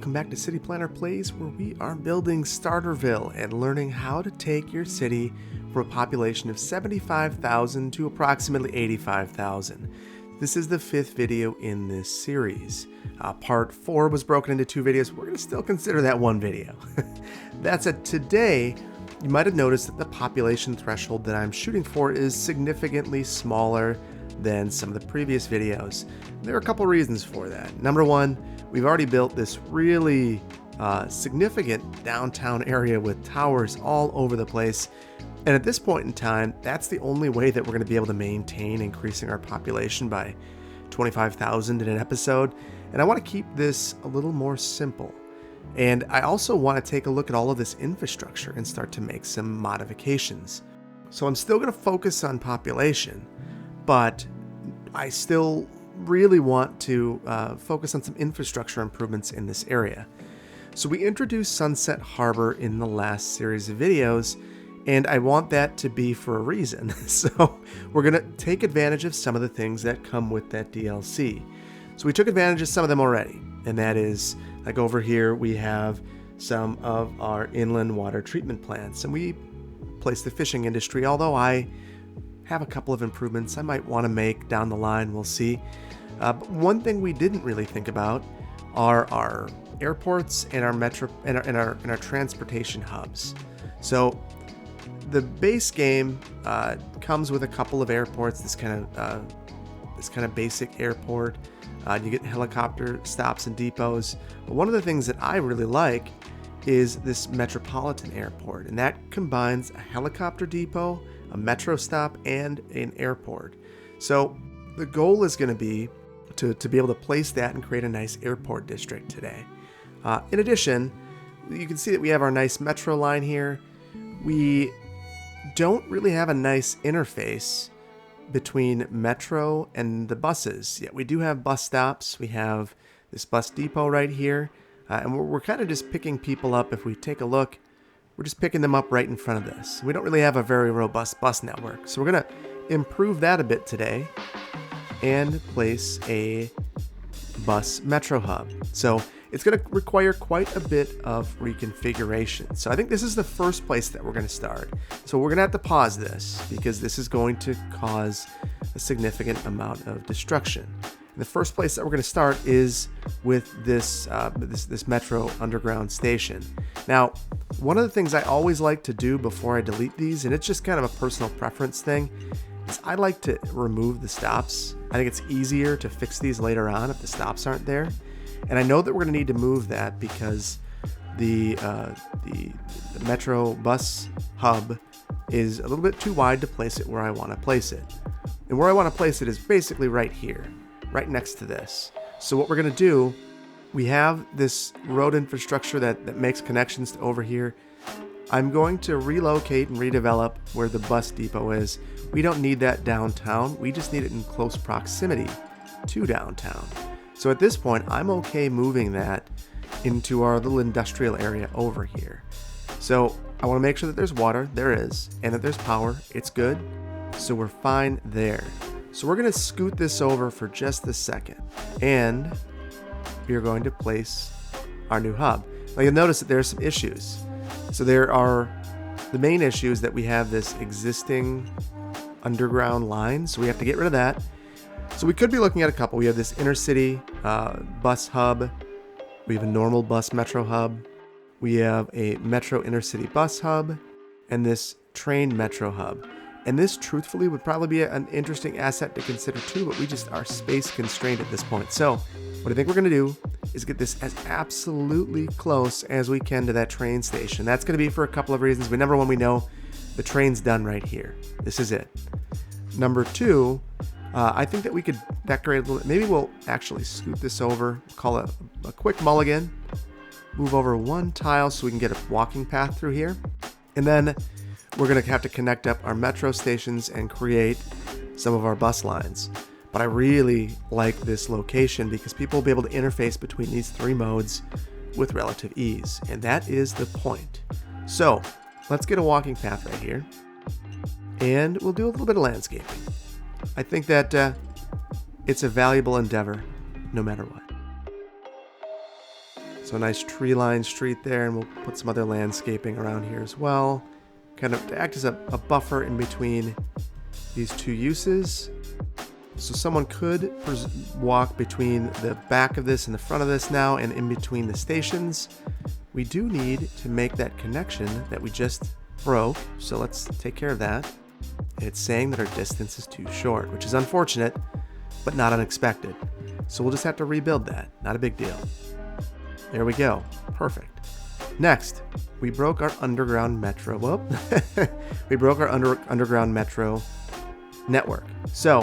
welcome back to City Planner Plays, where we are building Starterville and learning how to take your city from a population of 75,000 to approximately 85,000. This is the 5th video in this series. Part 4 was broken into 2 videos. We're going to still consider that one video. That said, today you might have noticed that the population threshold that I'm shooting for is significantly smaller than some of the previous videos. There are a couple reasons for that. Number one, we've already built this really significant downtown area with towers all over the place. And at this point in time, that's the only way that we're going to be able to maintain increasing our population by 25,000 in an episode. And I want to keep this a little more simple. And I also want to take a look at all of this infrastructure and start to make some modifications. So I'm still going to focus on population, but I still really want to focus on some infrastructure improvements in this area. So we introduced Sunset Harbor in the last series of videos, and I want that to be for a reason. So we're going to take advantage of some of the things that come with that DLC. So we took advantage of some of them already, and that is, like over here, we have some of our inland water treatment plants, and we placed the fishing industry, although I have a couple of improvements I might want to make down the line, we'll see. But one thing we didn't really think about are our airports and our metro and our transportation hubs. So the base game comes with a couple of airports. This kind of basic airport. You get helicopter stops and depots. But one of the things that I really like is this metropolitan airport, and that combines a helicopter depot, a metro stop, and an airport. So the goal is going to be to be able to place that and create a nice airport district today. In addition, you can see that we have our nice metro line here. We don't really have a nice interface between metro and the buses yet. We do have bus stops. We have this bus depot right here, and we're kind of just picking people up. If we take a look, we're just picking them up right in front of this. We don't really have a very robust bus network, so we're going to improve that a bit today and place a bus metro hub. So it's going to require quite a bit of reconfiguration. So I think this is the first place that we're going to start. So we're going to have to pause this because this is going to cause a significant amount of destruction. And the first place that we're going to start is with this metro underground station. Now, one of the things I always like to do before I delete these, and it's just kind of a personal preference thing, is I like to remove the stops. I think it's easier to fix these later on if the stops aren't there. And I know that we're going to need to move that because the metro bus hub is a little bit too wide to place it where I want to place it. And where I want to place it is basically right here, right next to this. So what we're going to do, we have this road infrastructure that makes connections to over here. I'm going to relocate and redevelop where the bus depot is. We don't need that downtown. We just need it in close proximity to downtown. So at this point, I'm okay moving that into our little industrial area over here. So I want to make sure that there's water. There is. And that there's power. It's good. So we're fine there. So we're going to scoot this over for just a second. And we're going to place our new hub. Now you'll notice that there are some issues. So there are the main issue is that we have this existing underground line. So we have to get rid of that. So we could be looking at a couple. We have this intercity bus hub. We have a normal bus metro hub. We have a metro intercity bus hub and this train metro hub. And this truthfully would probably be an interesting asset to consider too, but we just are space constrained at this point. So what I think we're going to do is get this as absolutely close as we can to that train station. That's going to be for a couple of reasons. But number one, we know the train's done right here. This is it. Number two, I think that we could decorate a little bit. Maybe we'll actually scoot this over, call it a quick mulligan, move over one tile so we can get a walking path through here. And then we're going to have to connect up our metro stations and create some of our bus lines. But I really like this location because people will be able to interface between these 3 modes with relative ease. And that is the point. So let's get a walking path right here. And we'll do a little bit of landscaping. I think that it's a valuable endeavor no matter what. So So a nice tree-lined street there, and we'll put some other landscaping around here as well. Kind of to act as a buffer in between these two uses. So someone could walk between the back of this and the front of this now, and in between the stations. We do need to make that connection that we just broke, so let's take care of that. It's saying that our distance is too short, which is unfortunate, but not unexpected. So we'll just have to rebuild that. Not a big deal. There we go. Perfect. Next, we broke our underground metro. Whoop. We broke our underground metro network. So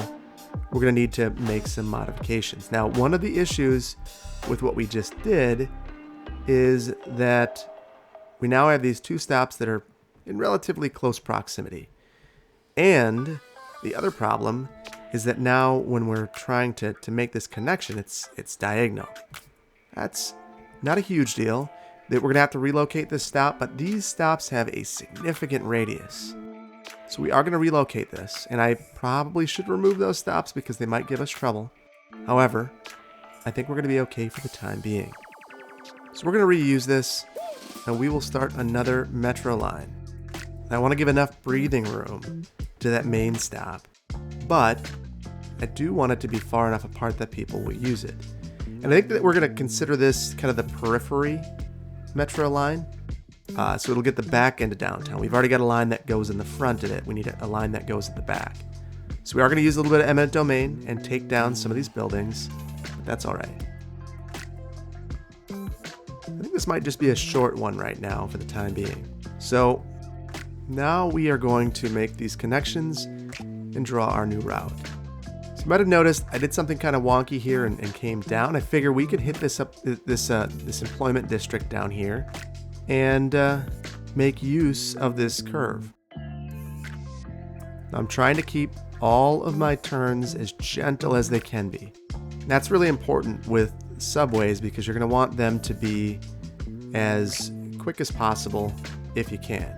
we're going to need to make some modifications. Now, one of the issues with what we just did is that we now have these two stops that are in relatively close proximity. And the other problem is that now when we're trying to make this connection, it's diagonal. That's not a huge deal. That we're going to have to relocate this stop, but these stops have a significant radius. So we are going to relocate this, and I probably should remove those stops because they might give us trouble. However, I think we're going to be okay for the time being. So we're going to reuse this, and we will start another metro line. I want to give enough breathing room to that main stop, but I do want it to be far enough apart that people will use it. And I think that we're going to consider this kind of the periphery metro line. So it'll get the back end of downtown. We've already got a line that goes in the front of it. We need a line that goes at the back. So we are going to use a little bit of eminent domain and take down some of these buildings, but that's all right. I think this might just be a short one right now for the time being. So now we are going to make these connections and draw our new route. So you might have noticed I did something kind of wonky here and came down. I figure we could hit this employment district down here and make use of this curve. I'm trying to keep all of my turns as gentle as they can be. And that's really important with subways because you're going to want them to be as quick as possible if you can.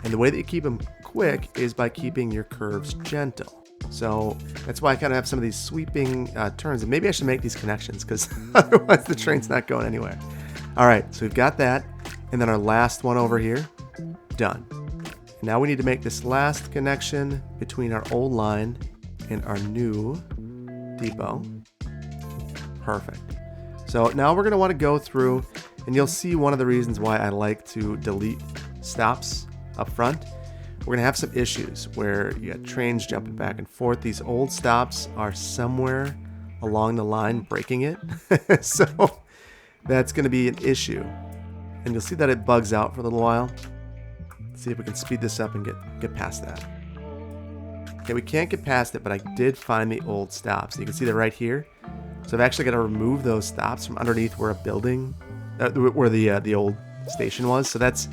And the way that you keep them quick is by keeping your curves gentle. So that's why I kind of have some of these sweeping turns. And maybe I should make these connections because otherwise the train's not going anywhere. All right, so we've got that. And then our last one over here, done. Now we need to make this last connection between our old line and our new depot. Perfect. So now we're going to want to go through, and you'll see one of the reasons why I like to delete stops up front. We're going to have some issues where you got trains jumping back and forth. These old stops are somewhere along the line breaking it. So that's going to be an issue. And you'll see that it bugs out for a little while. Let's see if we can speed this up and get past that. Okay, we can't get past it, but I did find the old stops. You can see that right here. So I've actually got to remove those stops from underneath where a building, where the old station was. So that's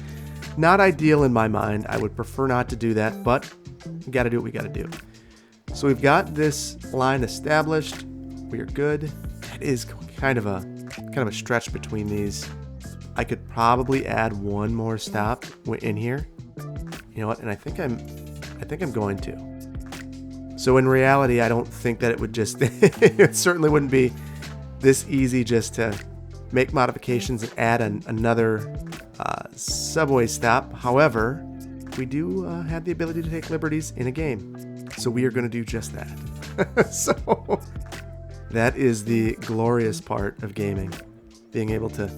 not ideal in my mind. I would prefer not to do that, but we got to do what we got to do. So we've got this line established. We are good. It is kind of a stretch between these. I could probably add one more stop in here. You know what? And I think I'm going to. So in reality, I don't think that it would just it certainly wouldn't be this easy just to make modifications and add another subway stop. However, we do have the ability to take liberties in a game. So we are going to do just that. So that is the glorious part of gaming. Being able to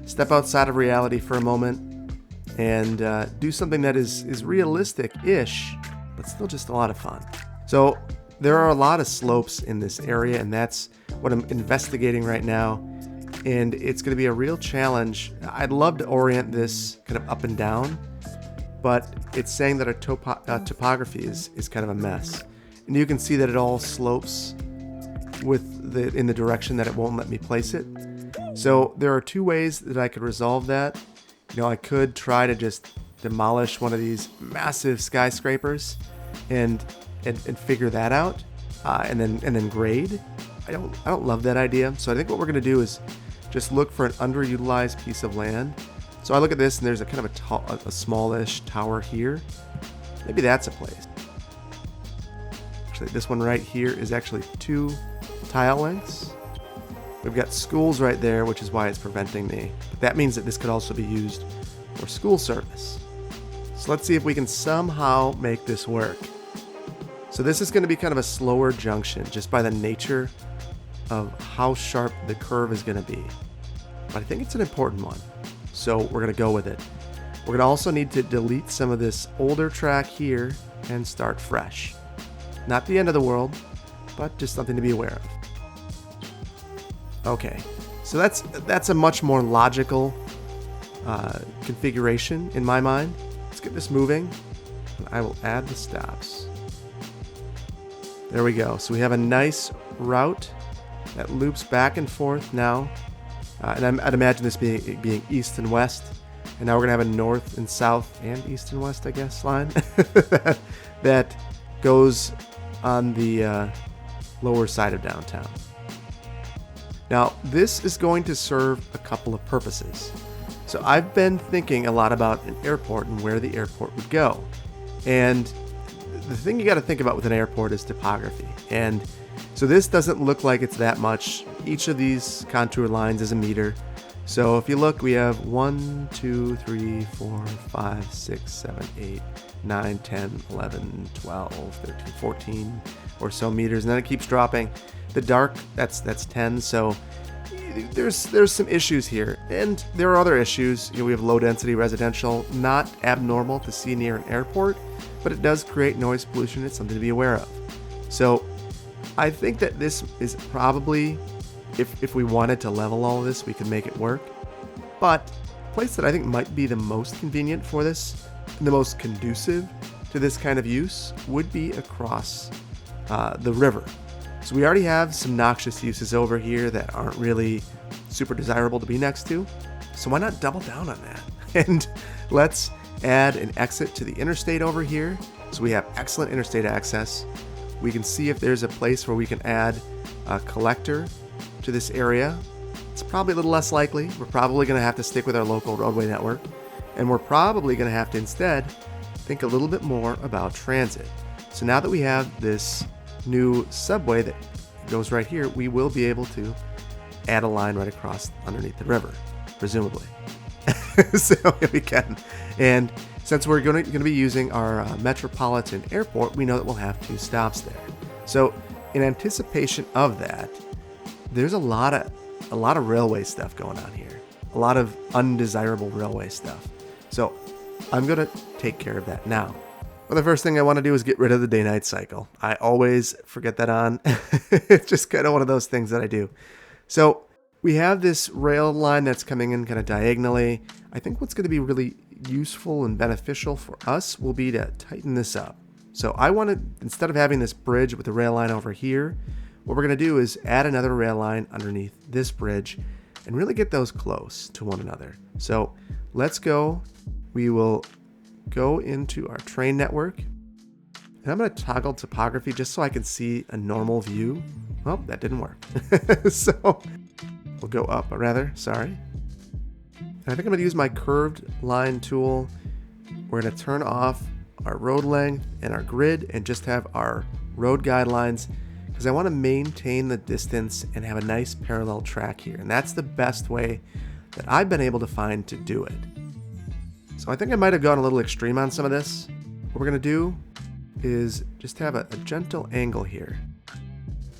step outside of reality for a moment and do something that is realistic-ish, but still just a lot of fun. So there are a lot of slopes in this area, and that's what I'm investigating right now. And it's going to be a real challenge. I'd love to orient this kind of up and down, but it's saying that our topography is kind of a mess. And you can see that it all slopes in the direction that it won't let me place it. So there are two ways that I could resolve that. You know, I could try to just demolish one of these massive skyscrapers and figure that out, and then grade. I don't love that idea. So I think what we're gonna do is just look for an underutilized piece of land. So I look at this and there's a kind of a smallish tower here. Maybe that's a place. Actually, this one right here is actually 2 tile lengths. We've got schools right there, which is why it's preventing me. But that means that this could also be used for school service. So let's see if we can somehow make this work. So this is going to be kind of a slower junction just by the nature of how sharp the curve is going to be. But I think it's an important one. So we're going to go with it. We're going to also need to delete some of this older track here and start fresh. Not the end of the world, but just something to be aware of. Okay, so that's a much more logical configuration in my mind. Let's get this moving. I will add the stops. There we go. So we have a nice route that loops back and forth now. And I'd imagine this being east and west. And now we're going to have a north and south and east and west, I guess, line that goes on the lower side of downtown. Now, this is going to serve a couple of purposes. So I've been thinking a lot about an airport and where the airport would go. And the thing you got to think about with an airport is topography. And so this doesn't look like it's that much. Each of these contour lines is a meter. So if you look, we have 1, 2, 3, 4, 5, 6, 7, 8, 9, 10, 11, 12, 13, 14 or so meters. And then it keeps dropping. The dark, that's 10. So there's some issues here. And there are other issues. We have low density residential, not abnormal to see near an airport, but it does create noise pollution. It's something to be aware of. So I think that this is probably, if we wanted to level all of this, we could make it work. But the place that I think might be the most convenient for this, and the most conducive to this kind of use, would be across the river. So we already have some noxious uses over here that aren't really super desirable to be next to. So why not double down on that? And let's add an exit to the interstate over here. So we have excellent interstate access. We can see if there's a place where we can add a collector to this area. It's probably a little less likely. We're probably going to have to stick with our local roadway network. And we're probably going to have to instead think a little bit more about transit. So now that we have this new subway that goes right here, we will be able to add a line right across underneath the river, presumably. So we can. And since we're going to be using our metropolitan airport, we know that we'll have 2 stops there. So in anticipation of that, there's a lot of railway stuff going on here. A lot of undesirable railway stuff. So I'm going to take care of that now. Well, the first thing I want to do is get rid of the day-night cycle. I always forget that on. It's just kind of one of those things that I do. So we have this rail line that's coming in kind of diagonally. I think what's going to be really useful and beneficial for us will be to tighten this up. So I want to, instead of having this bridge with the rail line over here, what we're going to do is add another rail line underneath this bridge and really get those close to one another. So let's go. We will go into our train network, and I'm going to toggle topography just so I can see a normal view. Well, that didn't work. So we'll go up, sorry. And I think I'm going to use my curved line tool. We're going to turn off our road length and our grid and just have our road guidelines, because I want to maintain the distance and have a nice parallel track here. And that's the best way that I've been able to find to do it. So I think I might have gone a little extreme on some of this. What we're going to do is just have a gentle angle here.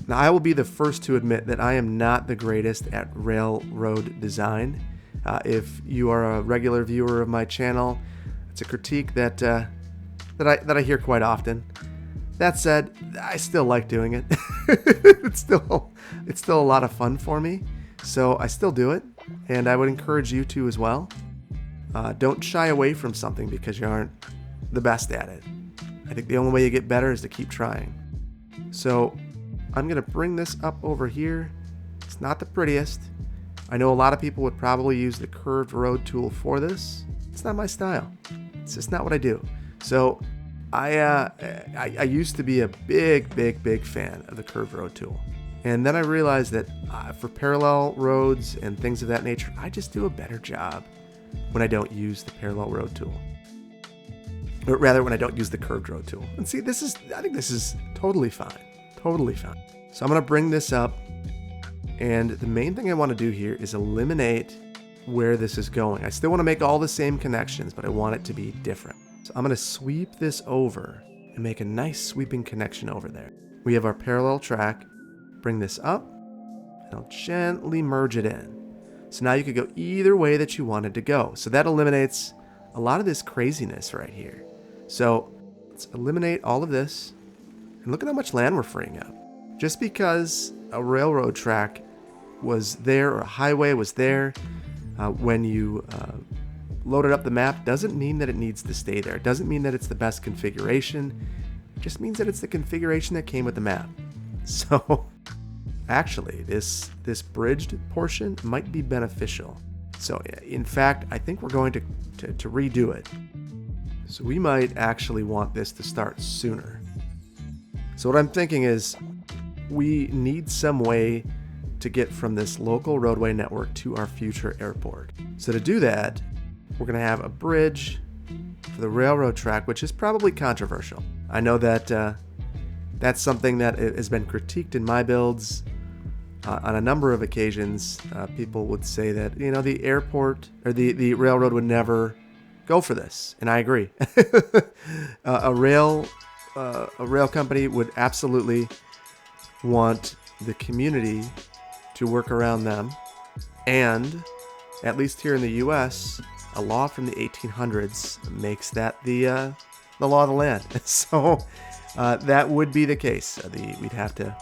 Now, I will be the first to admit that I am not the greatest at railroad design. If you are a regular viewer of my channel, it's a critique that I hear quite often. That said, I still like doing it. It's still a lot of fun for me, so I still do it, and I would encourage you to as well. Don't shy away from something because you aren't the best at it. I think the only way you get better is to keep trying. So I'm going to bring this up over here. It's not the prettiest. I know a lot of people would probably use the curved road tool for this. It's not my style. It's just not what I do. So I used to be a big fan of the curved road tool. And then I realized that for parallel roads and things of that nature, I just do a better job when I don't use the parallel road tool. Or rather, when I don't use the curved road tool. And see, I think this is totally fine. Totally fine. So I'm going to bring this up And the main thing I want to do here is eliminate where this is going. I still want to make all the same connections, but I want it to be different. So I'm going to sweep this over and make a nice sweeping connection over there. We have our parallel track. Bring this up, and I'll gently merge it in. So now you could go either way that you wanted to go. So that eliminates a lot of this craziness right here. So let's eliminate all of this. And look at how much land we're freeing up. Just because a railroad track was there or a highway was there when you loaded up the map doesn't mean that it needs to stay there. It doesn't mean that it's the best configuration. It just means that it's the configuration that came with the map. So actually, this bridged portion might be beneficial. So in fact, I think we're going to redo it. So we might actually want this to start sooner. So what I'm thinking is we need some way to get from this local roadway network to our future airport. So to do that, we're going to have a bridge for the railroad track, which is probably controversial. I know that that's something that has been critiqued in my builds on a number of occasions. People would say that, the airport or the railroad would never go for this. And I agree. A rail company would absolutely want the community to work around them. And at least here in the US, a law from the 1800s makes that the law of the land. So that would be the case. We'd have to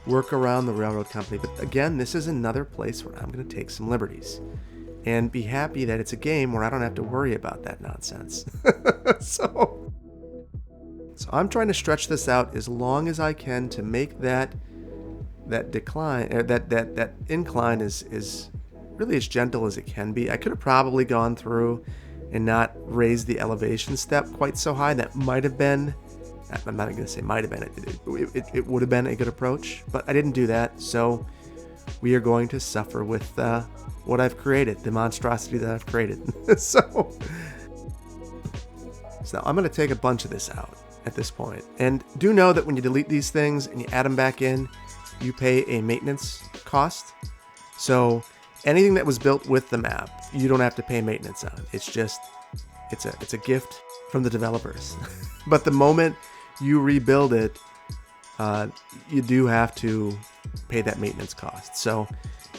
work around the railroad company. But again, this is another place where I'm going to take some liberties and be happy that it's a game where I don't have to worry about that nonsense. So I'm trying to stretch this out as long as I can to make that decline, or that incline is really as gentle as it can be. I could have probably gone through and not raised the elevation step quite so high. That might have been, I'm not going to say might have been, it would have been a good approach, but I didn't do that. So we are going to suffer with what I've created, the monstrosity that I've created. So I'm going to take a bunch of this out at this point. And do know that when you delete these things and you add them back in, you pay a maintenance cost. So anything that was built with the map, you don't have to pay maintenance on. It's just, it's a gift from the developers. But the moment you rebuild it, you do have to pay that maintenance cost. So,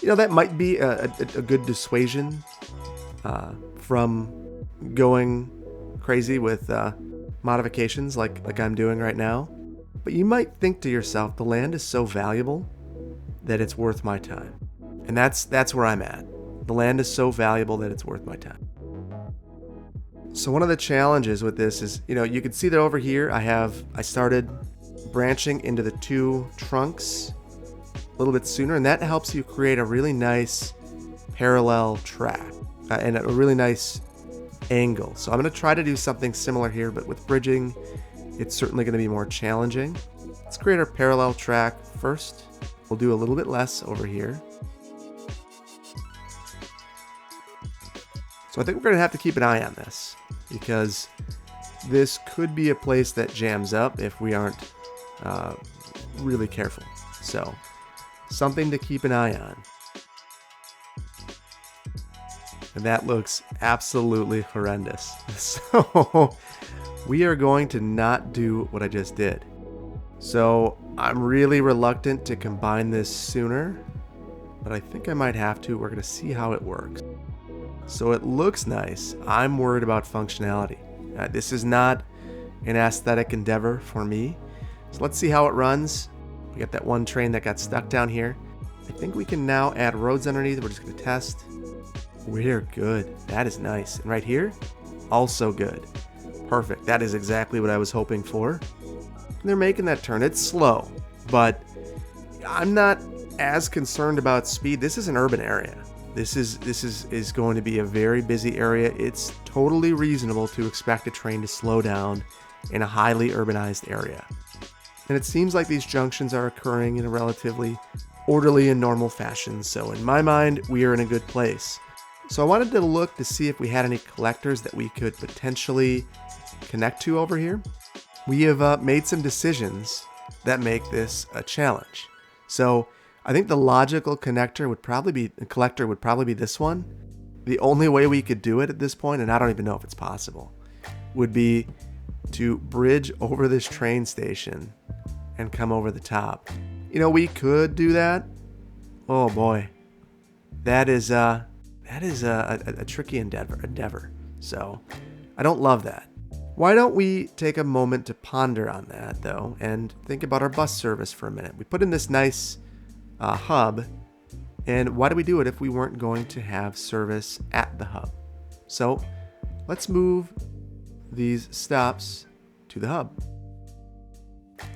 that might be a good dissuasion from going crazy with modifications like I'm doing right now. But you might think to yourself, the land is so valuable that it's worth my time. And that's where I'm at. The land is so valuable that it's worth my time. So one of the challenges with this is, you can see that over here I started branching into the two trunks a little bit sooner, and that helps you create a really nice parallel track and a really nice angle. So I'm going to try to do something similar here, but with bridging, it's certainly going to be more challenging. Let's create our parallel track first. We'll do a little bit less over here. So I think we're going to have to keep an eye on this, because this could be a place that jams up if we aren't really careful. So something to keep an eye on. And that looks absolutely horrendous. So we are going to not do what I just did. So I'm really reluctant to combine this sooner, but I think I might have to. We're going to see how it works. So it looks nice. I'm worried about functionality. This is not an aesthetic endeavor for me. So let's see how it runs. We got that one train that got stuck down here. I think we can now add roads underneath. We're just going to test. We're good. That is nice. And right here, also good. Perfect. That is exactly what I was hoping for. And they're making that turn. It's slow, but I'm not as concerned about speed. This is an urban area. This is going to be a very busy area. It's totally reasonable to expect a train to slow down in a highly urbanized area. And it seems like these junctions are occurring in a relatively orderly and normal fashion. So in my mind, we are in a good place. So I wanted to look to see if we had any collectors that we could potentially connect to over here. We have made some decisions that make this a challenge. So I think the logical collector would probably be this one. The only way we could do it at this point, and I don't even know if it's possible, would be to bridge over this train station and come over the top. You know, we could do that. Oh boy, that is a tricky endeavor. So I don't love that. Why don't we take a moment to ponder on that though, and think about our bus service for a minute. We put in this nice hub, and why do we do it if we weren't going to have service at the hub? So let's move these stops to the hub.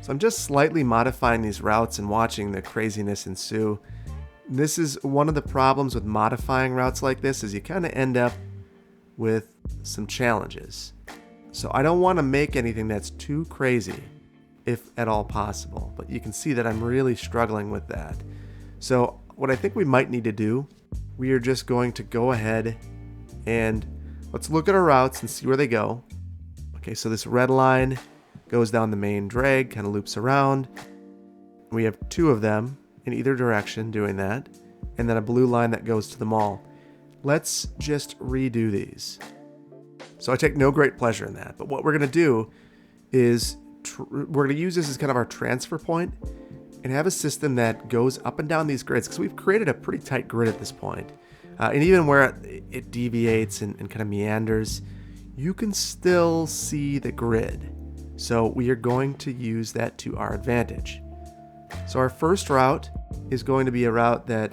So I'm just slightly modifying these routes and watching the craziness ensue. This is one of the problems with modifying routes like this, is you kind of end up with some challenges. So I don't want to make anything that's too crazy, if at all possible, but you can see that I'm really struggling with that. So what I think we might need to do, we are just going to go ahead and let's look at our routes and see where they go. Okay, so this red line goes down the main drag, kind of loops around. We have two of them in either direction doing that, and then a blue line that goes to the mall. Let's just redo these. So I take no great pleasure in that, but what we're going to do is we're going to use this as kind of our transfer point and have a system that goes up and down these grids, because we've created a pretty tight grid at this point. And even where it deviates and kind of meanders, you can still see the grid. So we are going to use that to our advantage. So our first route is going to be a route that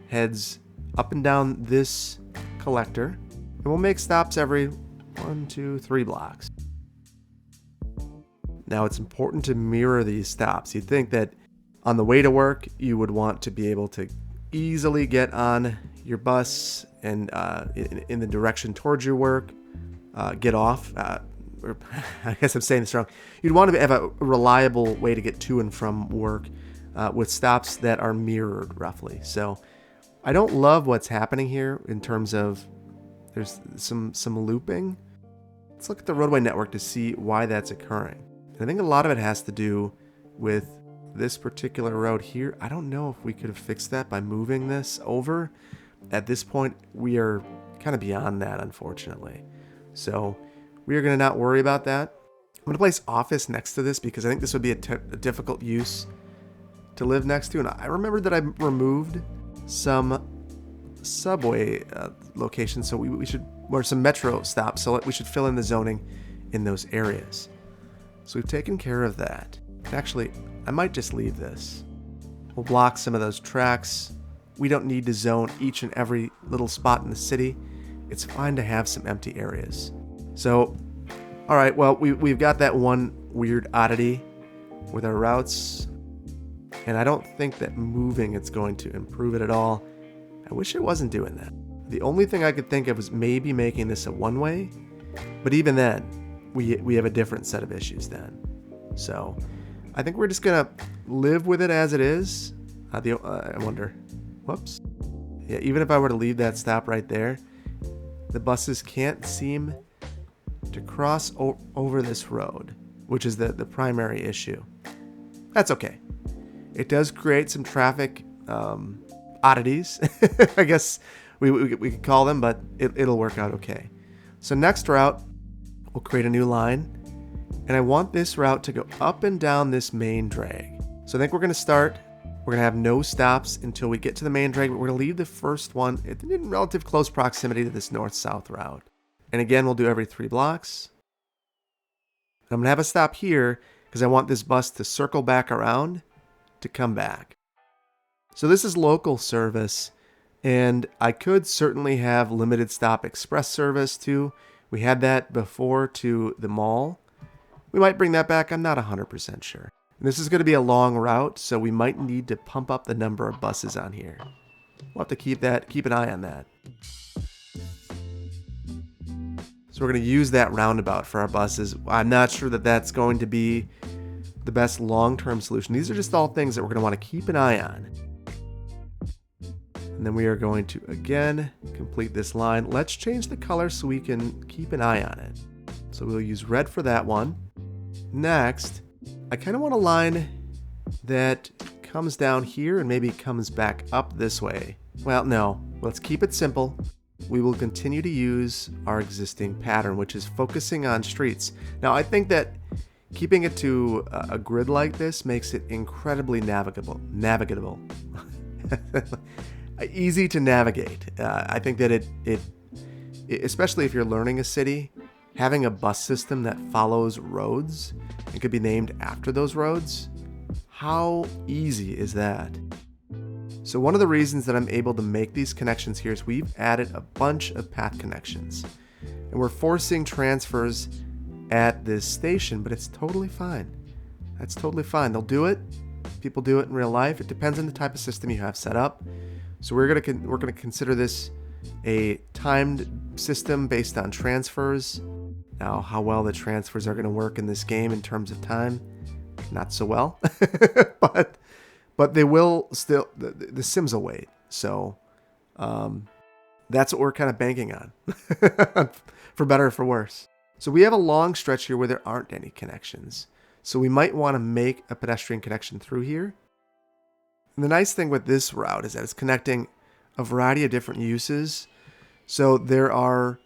heads up and down this collector, and we'll make stops every 1, 2, 3 blocks. Now it's important to mirror these stops. You'd think that on the way to work, you would want to be able to easily get on your bus and in the direction towards your work, get off. Or I guess I'm saying this wrong. You'd want to have a reliable way to get to and from work with stops that are mirrored roughly. So I don't love what's happening here in terms of there's some looping. Let's look at the roadway network to see why that's occurring. And I think a lot of it has to do with this particular road here. I don't know if we could have fixed that by moving this over. At this point, we are kind of beyond that, unfortunately. So we are going to not worry about that. I'm going to place office next to this because I think this would be a difficult use to live next to. And I remembered that I removed some subway locations, so we should, or some metro stops, so we should fill in the zoning in those areas. So we've taken care of that. Actually, I might just leave this. We'll block some of those tracks. We don't need to zone each and every little spot in the city. It's fine to have some empty areas. So, all right, well, we've got that one weird oddity with our routes, and I don't think that moving it's going to improve it at all. I wish it wasn't doing that. The only thing I could think of was maybe making this a one-way, but even then, we have a different set of issues then. So I think we're just gonna live with it as it is. I wonder, whoops. Yeah, even if I were to leave that stop right there, the buses can't seem to cross over this road, which is the primary issue. That's okay. It does create some traffic oddities, I guess we could call them, but it'll work out okay. So next route, we'll create a new line, and I want this route to go up and down this main drag. So I think we're going to start. We're going to have no stops until we get to the main drag, but we're going to leave the first one in relative close proximity to this north-south route. And again, we'll do every 3 blocks. And I'm going to have a stop here because I want this bus to circle back around to come back. So this is local service, and I could certainly have limited stop express service too. We had that before to the mall. We might bring that back. I'm not 100% sure. And this is going to be a long route, so we might need to pump up the number of buses on here. We'll have to keep an eye on that. So we're going to use that roundabout for our buses. I'm not sure that that's going to be the best long-term solution. These are just all things that we're going to want to keep an eye on. And then we are going to, again, complete this line. Let's change the color so we can keep an eye on it. So we'll use red for that one. Next, I kind of want a line that comes down here and maybe comes back up this way. Well, no, let's keep it simple. We will continue to use our existing pattern, which is focusing on streets. Now, I think that keeping it to a grid like this makes it incredibly navigable. Easy to navigate. I think that it, especially if you're learning a city, having a bus system that follows roads and could be named after those roads, how easy is that? So one of the reasons that I'm able to make these connections here is we've added a bunch of path connections. And we're forcing transfers at this station, but it's totally fine. That's totally fine. They'll do it. People do it in real life. It depends on the type of system you have set up. So we're gonna consider this a timed system based on transfers. Now, how well the transfers are going to work in this game in terms of time, not so well, but they will still. The sims will wait. So that's what we're kind of banking on, for better or for worse. So we have a long stretch here where there aren't any connections. So we might want to make a pedestrian connection through here. And the nice thing with this route is that it's connecting a variety of different uses. So there are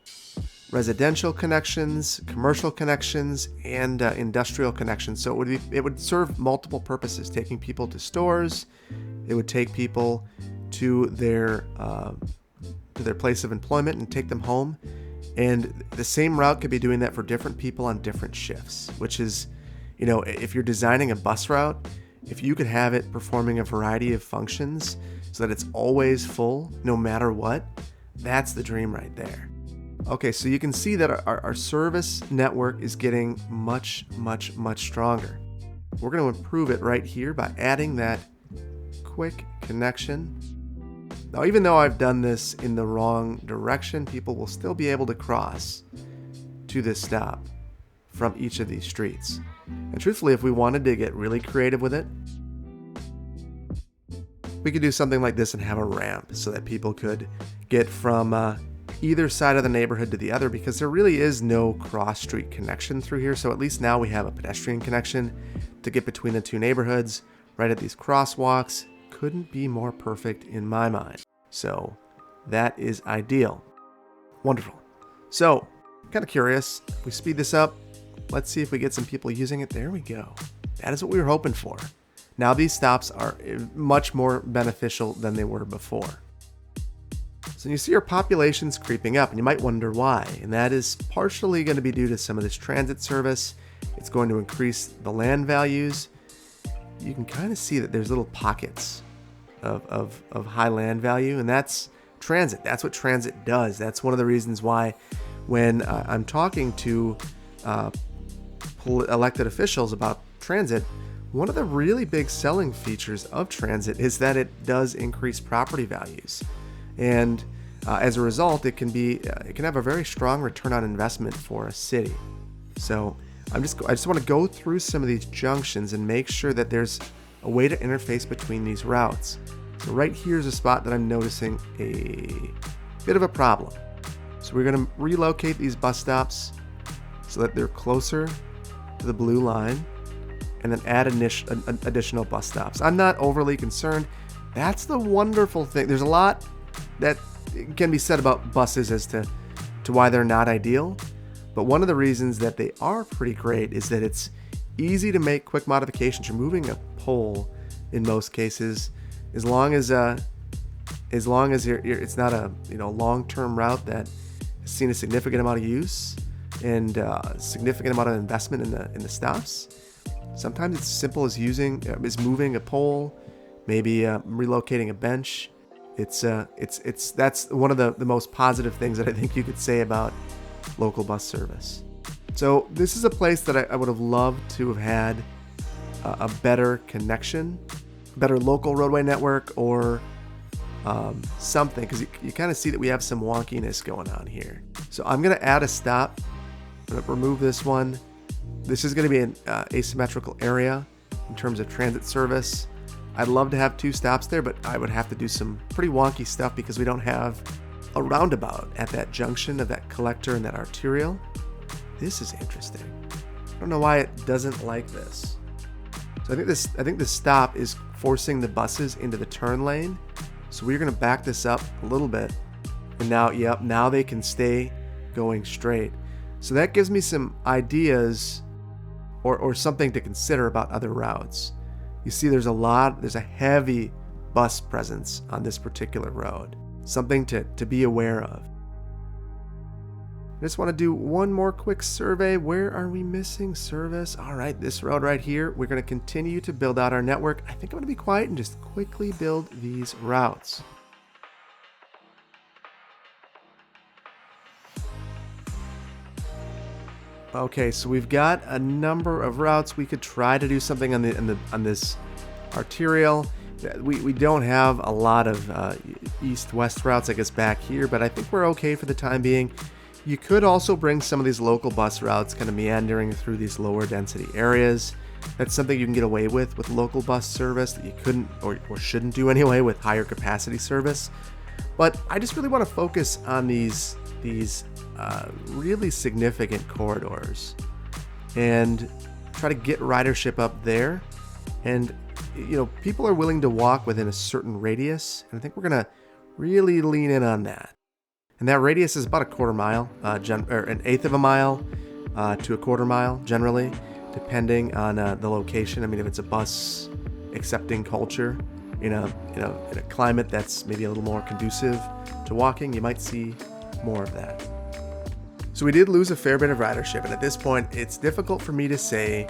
residential connections, commercial connections, and industrial connections. So it would serve multiple purposes, taking people to stores. It would take people to their place of employment and take them home. And the same route could be doing that for different people on different shifts, which is, if you're designing a bus route, if you could have it performing a variety of functions so that it's always full, no matter what, that's the dream right there. Okay, so you can see that our service network is getting much, much, much stronger. We're going to improve it right here by adding that quick connection. Now, even though I've done this in the wrong direction, people will still be able to cross to this stop from each of these streets. And truthfully, if we wanted to get really creative with it, we could do something like this and have a ramp so that people could get from either side of the neighborhood to the other, because there really is no cross-street connection through here. So at least now we have a pedestrian connection to get between the two neighborhoods right at these crosswalks. Couldn't be more perfect in my mind. So that is ideal. Wonderful. So, kind of curious, if we speed this up, let's see if we get some people using it. There we go. That is what we were hoping for. Now these stops are much more beneficial than they were before. So you see our population's creeping up, and you might wonder why. And that is partially going to be due to some of this transit service. It's going to increase the land values. You can kind of see that there's little pockets of high land value, and that's transit. That's what transit does. That's one of the reasons why when I'm talking to elected officials about transit, one of the really big selling features of transit is that it does increase property values. And as a result, it can have a very strong return on investment for a city. So I just want to go through some of these junctions and make sure that there's a way to interface between these routes. So right here's a spot that I'm noticing a bit of a problem. So we're going to relocate these bus stops so that they're closer to the blue line, and then add additional bus stops. I'm not overly concerned. That's the wonderful thing. There's a lot that can be said about buses as to why they're not ideal. But one of the reasons that they are pretty great is that it's easy to make quick modifications. You're moving a pole in most cases, as long as it's not a long-term route that has seen a significant amount of use and a significant amount of investment in the stops. Sometimes it's as simple as moving a pole, maybe relocating a bench. That's one of the most positive things that I think you could say about local bus service. So this is a place that I would have loved to have had a better connection, better local roadway network, or something, because you kind of see that we have some wonkiness going on here. So I'm going to add a stop. I'm going to remove this one. This is going to be an asymmetrical area in terms of transit service. I'd love to have two stops there, but I would have to do some pretty wonky stuff because we don't have a roundabout at that junction of that collector and that arterial. This is interesting. I don't know why it doesn't like this. So I think this stop is forcing the buses into the turn lane. So we're going to back this up a little bit. And now, yep, now they can stay going straight. So that gives me some ideas or something to consider about other routes. You see there's a heavy bus presence on this particular road. Something to be aware of. I just want to do one more quick survey. Where are we missing service? All right, this road right here, we're going to continue to build out our network. I think I'm going to be quiet and just quickly build these routes. Okay, so we've got a number of routes. We could try to do something on this arterial. We don't have a lot of east-west routes, I guess, back here, but I think we're okay for the time being. You could also bring some of these local bus routes kind of meandering through these lower density areas. That's something you can get away with local bus service that you couldn't or shouldn't do anyway with higher capacity service. But I just really want to focus on these really significant corridors and try to get ridership up there. And people are willing to walk within a certain radius, and I think we're gonna really lean in on that. And that radius is about a quarter mile, or an eighth of a mile to a quarter mile generally, depending on the location. I mean, if it's a bus accepting culture in a climate that's maybe a little more conducive to walking, you might see more of that. So we did lose a fair bit of ridership, and at this point, it's difficult for me to say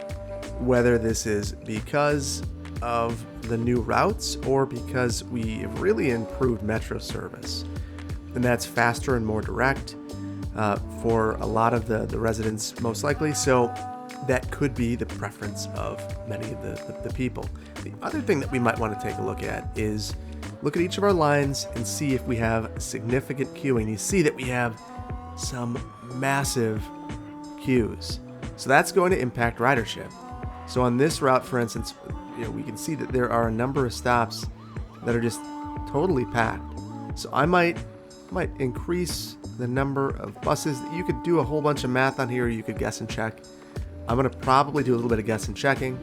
whether this is because of the new routes or because we have really improved metro service. And that's faster and more direct for a lot of the residents, most likely. So that could be the preference of many of the people. The other thing that we might want to take a look at is look at each of our lines and see if we have significant queuing. You see that we have some massive queues. So that's going to impact ridership. So on this route, for instance, we can see that there are a number of stops that are just totally packed. So I might increase the number of buses. You could do a whole bunch of math on here. You could guess and check. I'm going to probably do a little bit of guess and checking.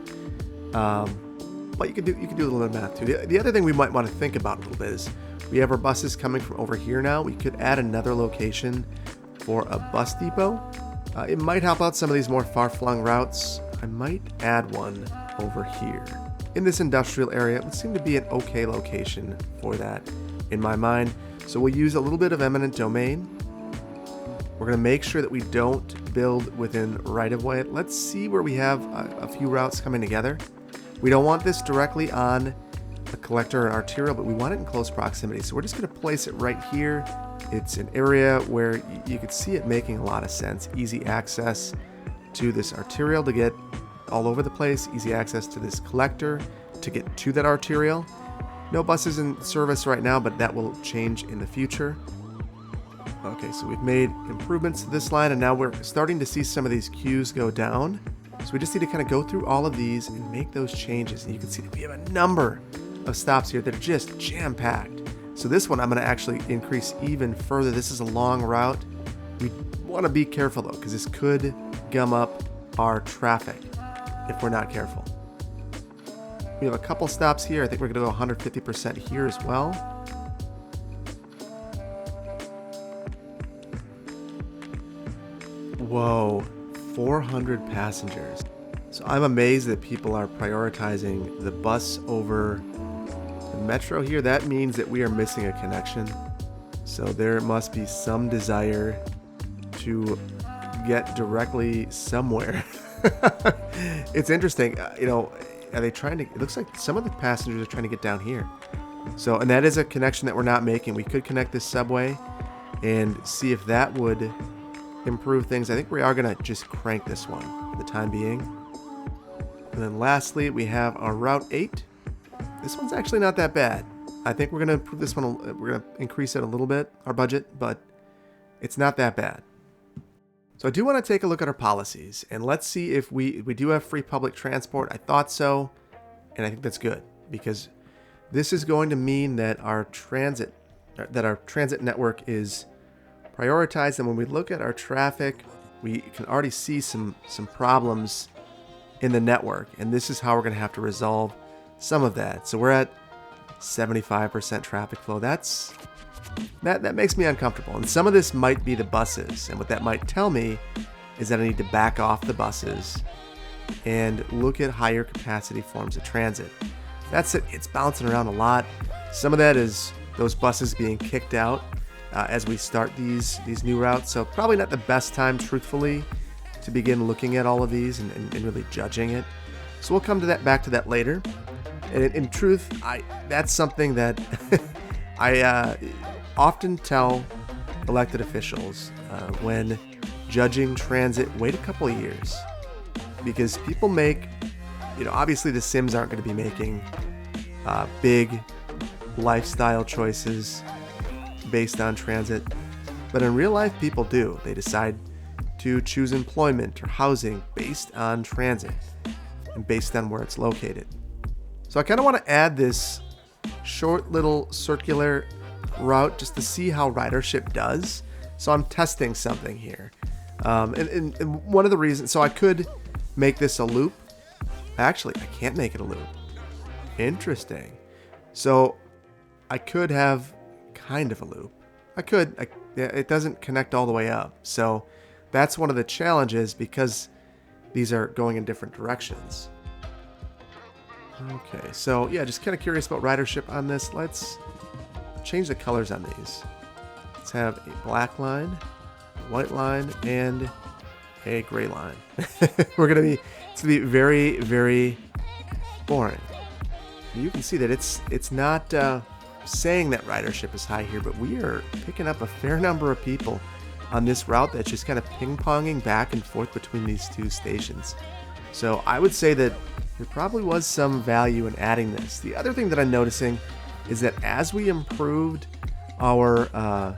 But you could do a little bit of math too. The other thing we might want to think about a little bit is we have our buses coming from over here now. We could add another location for a bus depot. It might help out some of these more far-flung routes. I might add one over here. In this industrial area, it would seem to be an okay location for that in my mind. So we'll use a little bit of eminent domain. We're going to make sure that we don't build within right-of-way. Let's see where we have a few routes coming together. We don't want this directly on a collector or arterial, but we want it in close proximity. So we're just going to place it right here. It's an area where you could see it making a lot of sense. Easy access to this arterial to get all over the place. Easy access to this collector to get to that arterial. No buses in service right now, but that will change in the future. Okay, so we've made improvements to this line, and now we're starting to see some of these queues go down. So we just need to kind of go through all of these and make those changes. And you can see that we have a number of stops here that are just jam-packed. So this one I'm going to actually increase even further. This is a long route. We want to be careful though, because this could gum up our traffic if we're not careful. We have a couple stops here. I think we're going to go 150% here as well. Whoa, 400 passengers. So I'm amazed that people are prioritizing the bus over the metro here. That means that we are missing a connection. So there must be some desire to get directly somewhere. It's interesting. Are they trying to, it looks like some of the passengers are trying to get down here. So, and that is a connection that we're not making. We could connect this subway and see if that would improve things. I think we are going to just crank this one for the time being. And then lastly, we have our Route 8. This one's actually not that bad. I think we're going to improve this one. We're going to increase it a little bit, our budget, but it's not that bad. So I do want to take a look at our policies, and let's see if we do have free public transport. I thought so, and I think that's good, because this is going to mean that our transit network is prioritized. And when we look at our traffic, we can already see some problems in the network, and this is how we're going to have to resolve some of that. So we're at 75% traffic flow. That makes me uncomfortable. And some of this might be the buses. And what that might tell me is that I need to back off the buses and look at higher capacity forms of transit. That's it. It's bouncing around a lot. Some of that is those buses being kicked out as we start these new routes. So probably not the best time, truthfully, to begin looking at all of these and really judging it. So we'll come to that, back to that later. And in truth, that's something that I often tell elected officials when judging transit, wait a couple of years. Because people make, obviously the Sims aren't going to be making big lifestyle choices based on transit. But in real life, people do. They decide to choose employment or housing based on transit and based on where it's located. So I kind of want to add this short little circular route just to see how ridership does. So I'm testing something here. And one of the reasons, so I could make this a loop. Actually, I can't make it a loop. Interesting. So I could have kind of a loop. It doesn't connect all the way up. So that's one of the challenges because these are going in different directions. Okay, so yeah, just kind of curious about ridership on this. Let's change the colors on these. Let's have a black line, a white line, and a gray line. It's gonna be very, very boring. You can see that it's not saying that ridership is high here, but we are picking up a fair number of people on this route that's just kind of ping-ponging back and forth between these two stations. So I would say that there probably was some value in adding this. The other thing that I'm noticing is that as we improved our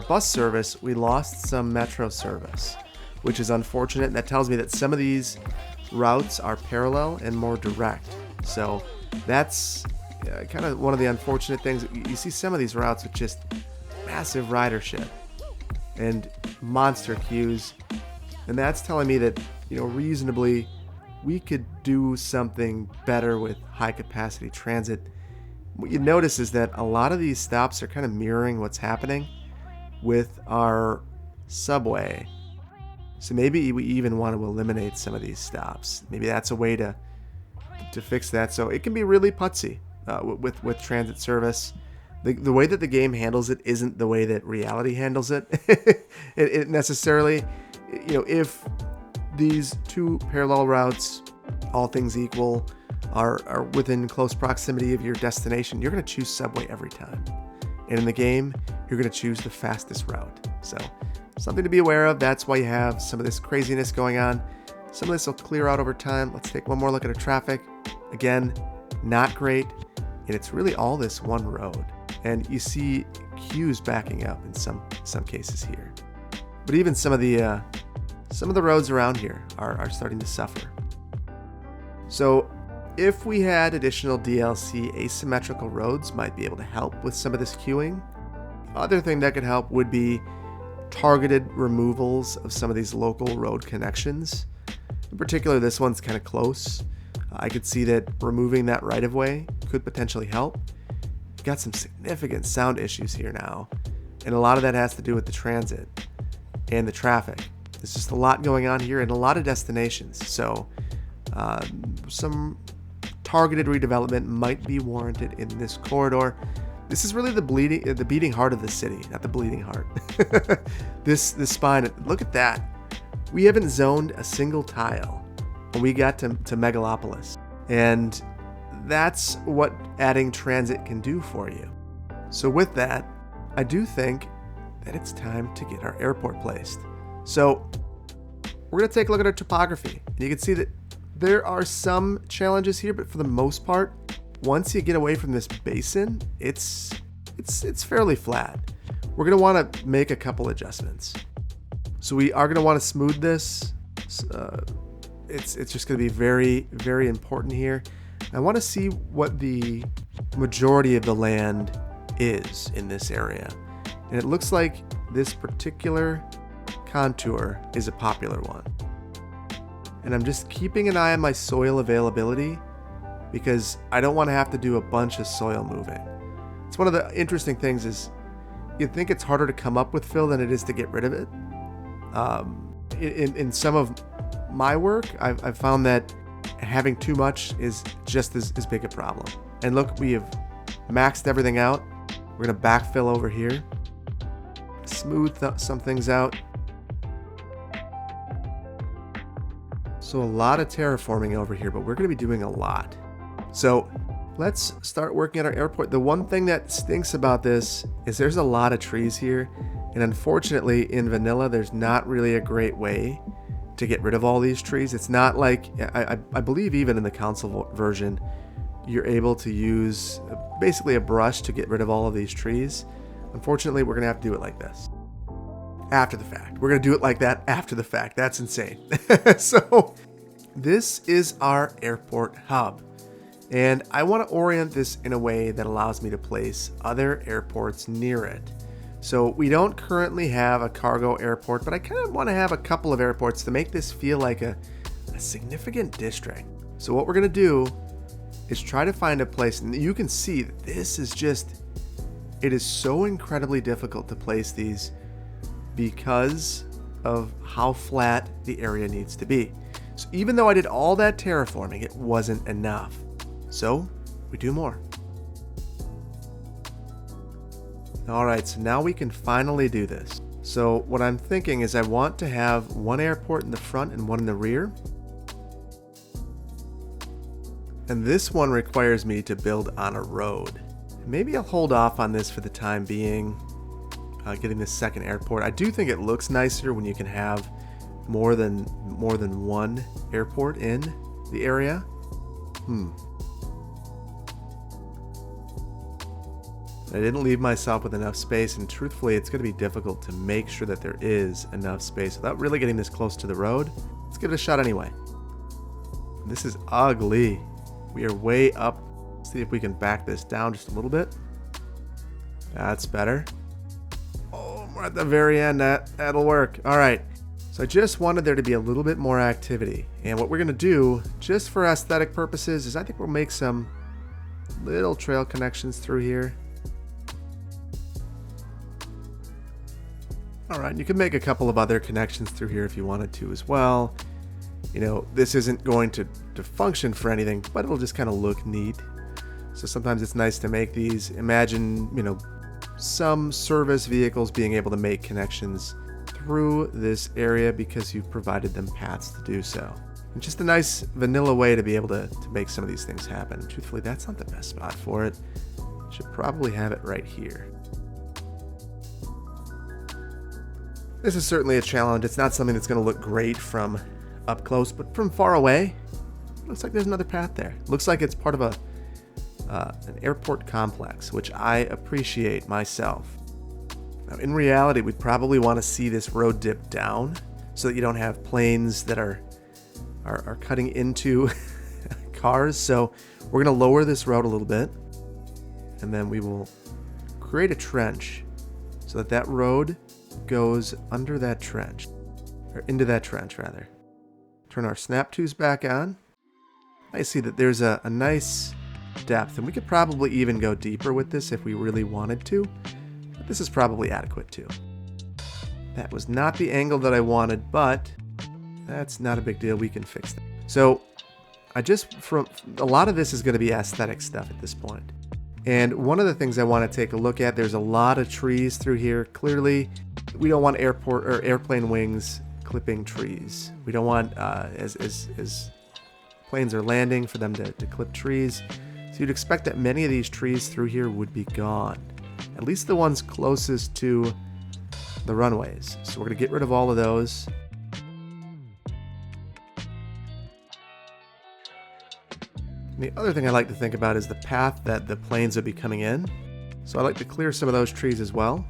bus service, we lost some metro service, which is unfortunate. That tells me that some of these routes are parallel and more direct. So that's kind of one of the unfortunate things. You see some of these routes with just massive ridership and monster queues, and that's telling me that reasonably we could do something better with high capacity transit. What you notice is that a lot of these stops are kind of mirroring what's happening with our subway. So maybe we even want to eliminate some of these stops. Maybe that's a way to fix that. So it can be really putsy with transit service. The way that the game handles it isn't the way that reality handles it. it necessarily, if these two parallel routes, all things equal, are within close proximity of your destination, you're going to choose subway every time. And in the game, you're going to choose the fastest route. So something to be aware of. That's why you have some of this craziness going on. Some of this will clear out over time. Let's take one more look at our traffic. Again, not great. And it's really all this one road. And you see queues backing up in some cases here. But even some of the roads around here are starting to suffer. So if we had additional DLC, asymmetrical roads might be able to help with some of this queuing. Other thing that could help would be targeted removals of some of these local road connections. In particular, this one's kind of close. I could see that removing that right-of-way could potentially help. We've got some significant sound issues here now, and a lot of that has to do with the transit and the traffic. There's just a lot going on here and a lot of destinations, so some targeted redevelopment might be warranted in this corridor. This is really the beating heart of the city, not the bleeding heart. This spine, look at that. We haven't zoned a single tile when we got to Megalopolis. And that's what adding transit can do for you. So with that, I do think that it's time to get our airport placed. So we're going to take a look at our topography. And you can see that there are some challenges here, but for the most part, once you get away from this basin, it's fairly flat. We're going to want to make a couple adjustments. So we are going to want to smooth this. It's just going to be very, very important here. I want to see what the majority of the land is in this area. And it looks like this particular contour is a popular one. And I'm just keeping an eye on my soil availability because I don't want to have to do a bunch of soil moving. It's one of the interesting things is you'd think it's harder to come up with fill than it is to get rid of it. In some of my work, I've found that having too much is just as big a problem. And look, we have maxed everything out. We're going to backfill over here. Smooth some things out. So a lot of terraforming over here, but we're going to be doing a lot. So let's start working at our airport. The one thing that stinks about this is there's a lot of trees here. And unfortunately, in vanilla, there's not really a great way to get rid of all these trees. It's not like, I believe even in the console version, you're able to use basically a brush to get rid of all of these trees. Unfortunately, we're going to have to do it like this. After the fact. We're going to do it like that after the fact. That's insane. So this is our airport hub. And I want to orient this in a way that allows me to place other airports near it. So we don't currently have a cargo airport, but I kind of want to have a couple of airports to make this feel like a significant district. So what we're going to do is try to find a place, and you can see that this is just, it is so incredibly difficult to place these because of how flat the area needs to be. So even though I did all that terraforming, it wasn't enough. So we do more. All right, so now we can finally do this. So what I'm thinking is I want to have one airport in the front and one in the rear. And this one requires me to build on a road. Maybe I'll hold off on this for the time being, getting this second airport. I do think it looks nicer when you can have more than one airport in the area. I didn't leave myself with enough space, and truthfully, it's going to be difficult to make sure that there is enough space without really getting this close to the road. Let's give it a shot anyway. This is ugly. We are way up. Let's see if we can back this down just a little bit. That's better. Oh, we're at the very end. That'll work. All right. So I just wanted there to be a little bit more activity. And what we're going to do, just for aesthetic purposes, is I think we'll make some little trail connections through here. All right, you can make a couple of other connections through here if you wanted to as well. You know, this isn't going to function for anything, but it'll just kind of look neat. So sometimes it's nice to make these. Imagine, you know, some service vehicles being able to make connections through this area because you've provided them paths to do so. And just a nice vanilla way to be able to make some of these things happen. Truthfully, that's not the best spot for it. Should probably have it right here. This is certainly a challenge. It's not something that's going to look great from up close, but from far away, looks like there's another path there. Looks like it's part of an airport complex, which I appreciate myself. Now, in reality, we'd probably want to see this road dip down so that you don't have planes that are cutting into cars. So we're going to lower this road a little bit, and then we will create a trench so that that road goes under that trench, or into that trench rather. Turn our snap tubes back on. I see that there's a nice depth, and we could probably even go deeper with this if we really wanted to, but this is probably adequate too. That was not the angle that I wanted, but that's not a big deal. We can fix that. So from a lot of this is going to be aesthetic stuff at this point. And one of the things I want to take a look at, there's a lot of trees through here. Clearly, we don't want airport or airplane wings clipping trees. We don't want, as planes are landing, for them to clip trees. So you'd expect that many of these trees through here would be gone. At least the ones closest to the runways. So we're going to get rid of all of those. And the other thing I like to think about is the path that the planes would be coming in. So I like to clear some of those trees as well.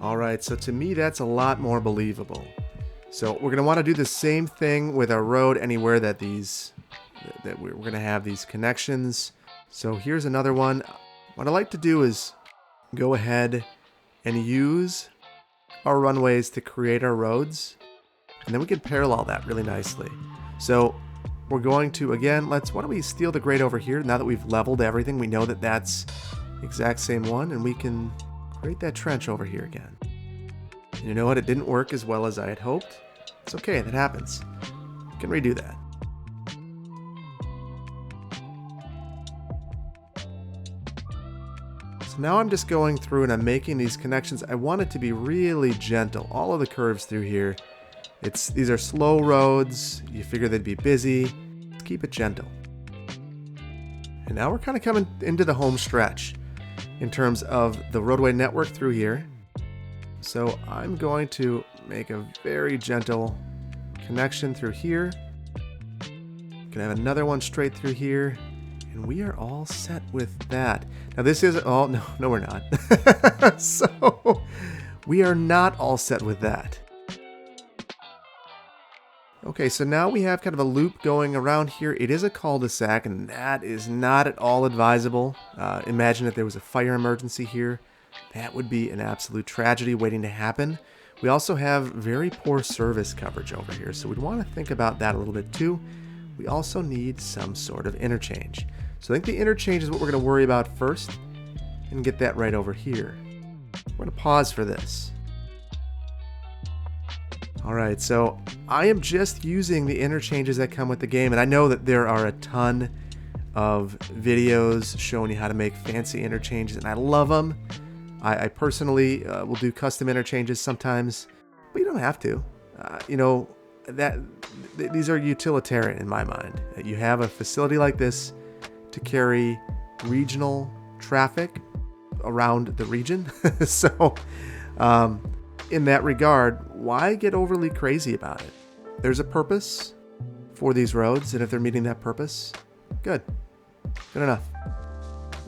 All right, so to me, that's a lot more believable. So we're going to want to do the same thing with our road anywhere that we're going to have these connections. So here's another one. What I like to do is go ahead and use our runways to create our roads. And then we can parallel that really nicely. So we're going to, again, why don't we steal the grade over here? Now that we've leveled everything, we know that that's the exact same one, and we can create that trench over here again. And you know what? It didn't work as well as I had hoped. It's okay, that happens. We can redo that. So now I'm just going through and I'm making these connections. I want it to be really gentle. All of the curves through here. These are slow roads. You figure they'd be busy. Let's keep it gentle. And now we're kind of coming into the home stretch in terms of the roadway network through here. So I'm going to make a very gentle connection through here. Gonna have another one straight through here. And we are all set with that. Now this is, oh, no we're not. So we are not all set with that. Okay, so now we have kind of a loop going around here. It is a cul-de-sac, and that is not at all advisable. Imagine if there was a fire emergency here. That would be an absolute tragedy waiting to happen. We also have very poor service coverage over here, so we'd want to think about that a little bit too. We also need some sort of interchange. So I think the interchange is what we're going to worry about first, and get that right over here. We're going to pause for this. Alright, so I am just using the interchanges that come with the game, and I know that there are a ton of videos showing you how to make fancy interchanges, and I love them. I personally will do custom interchanges sometimes, but you don't have to. You know, these are utilitarian in my mind. You have a facility like this to carry regional traffic around the region, so in that regard, why get overly crazy about it? There's a purpose for these roads, and if they're meeting that purpose, good. Good enough.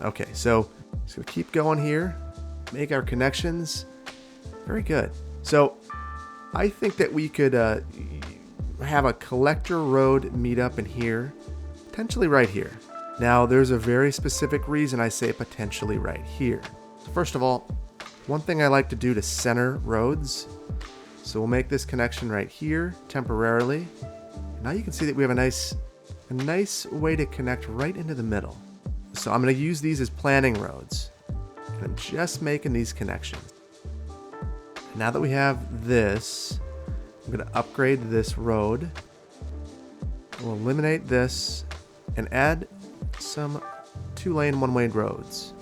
Okay, so just gonna keep going here, make our connections. Very good. So I think that we could have a collector road meet up in here, potentially right here. Now, there's a very specific reason I say potentially right here. First of all, one thing I like to do to center roads, so we'll make this connection right here temporarily. Now you can see that we have a nice way to connect right into the middle. So I'm going to use these as planning roads, and I'm just making these connections. Now that we have this, I'm going to upgrade this road. We'll eliminate this and add some 2-lane, 1-way roads.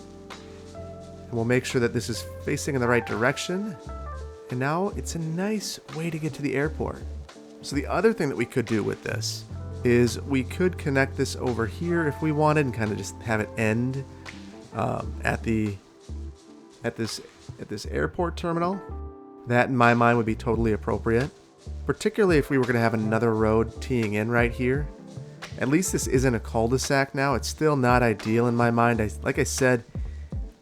And we'll make sure that this is facing in the right direction. And now it's a nice way to get to the airport. So the other thing that we could do with this is we could connect this over here if we wanted and kind of just have it end at this airport terminal. That in my mind would be totally appropriate, particularly if we were going to have another road teeing in right here. At least this isn't a cul-de-sac now. It's still not ideal in my mind. Like I said,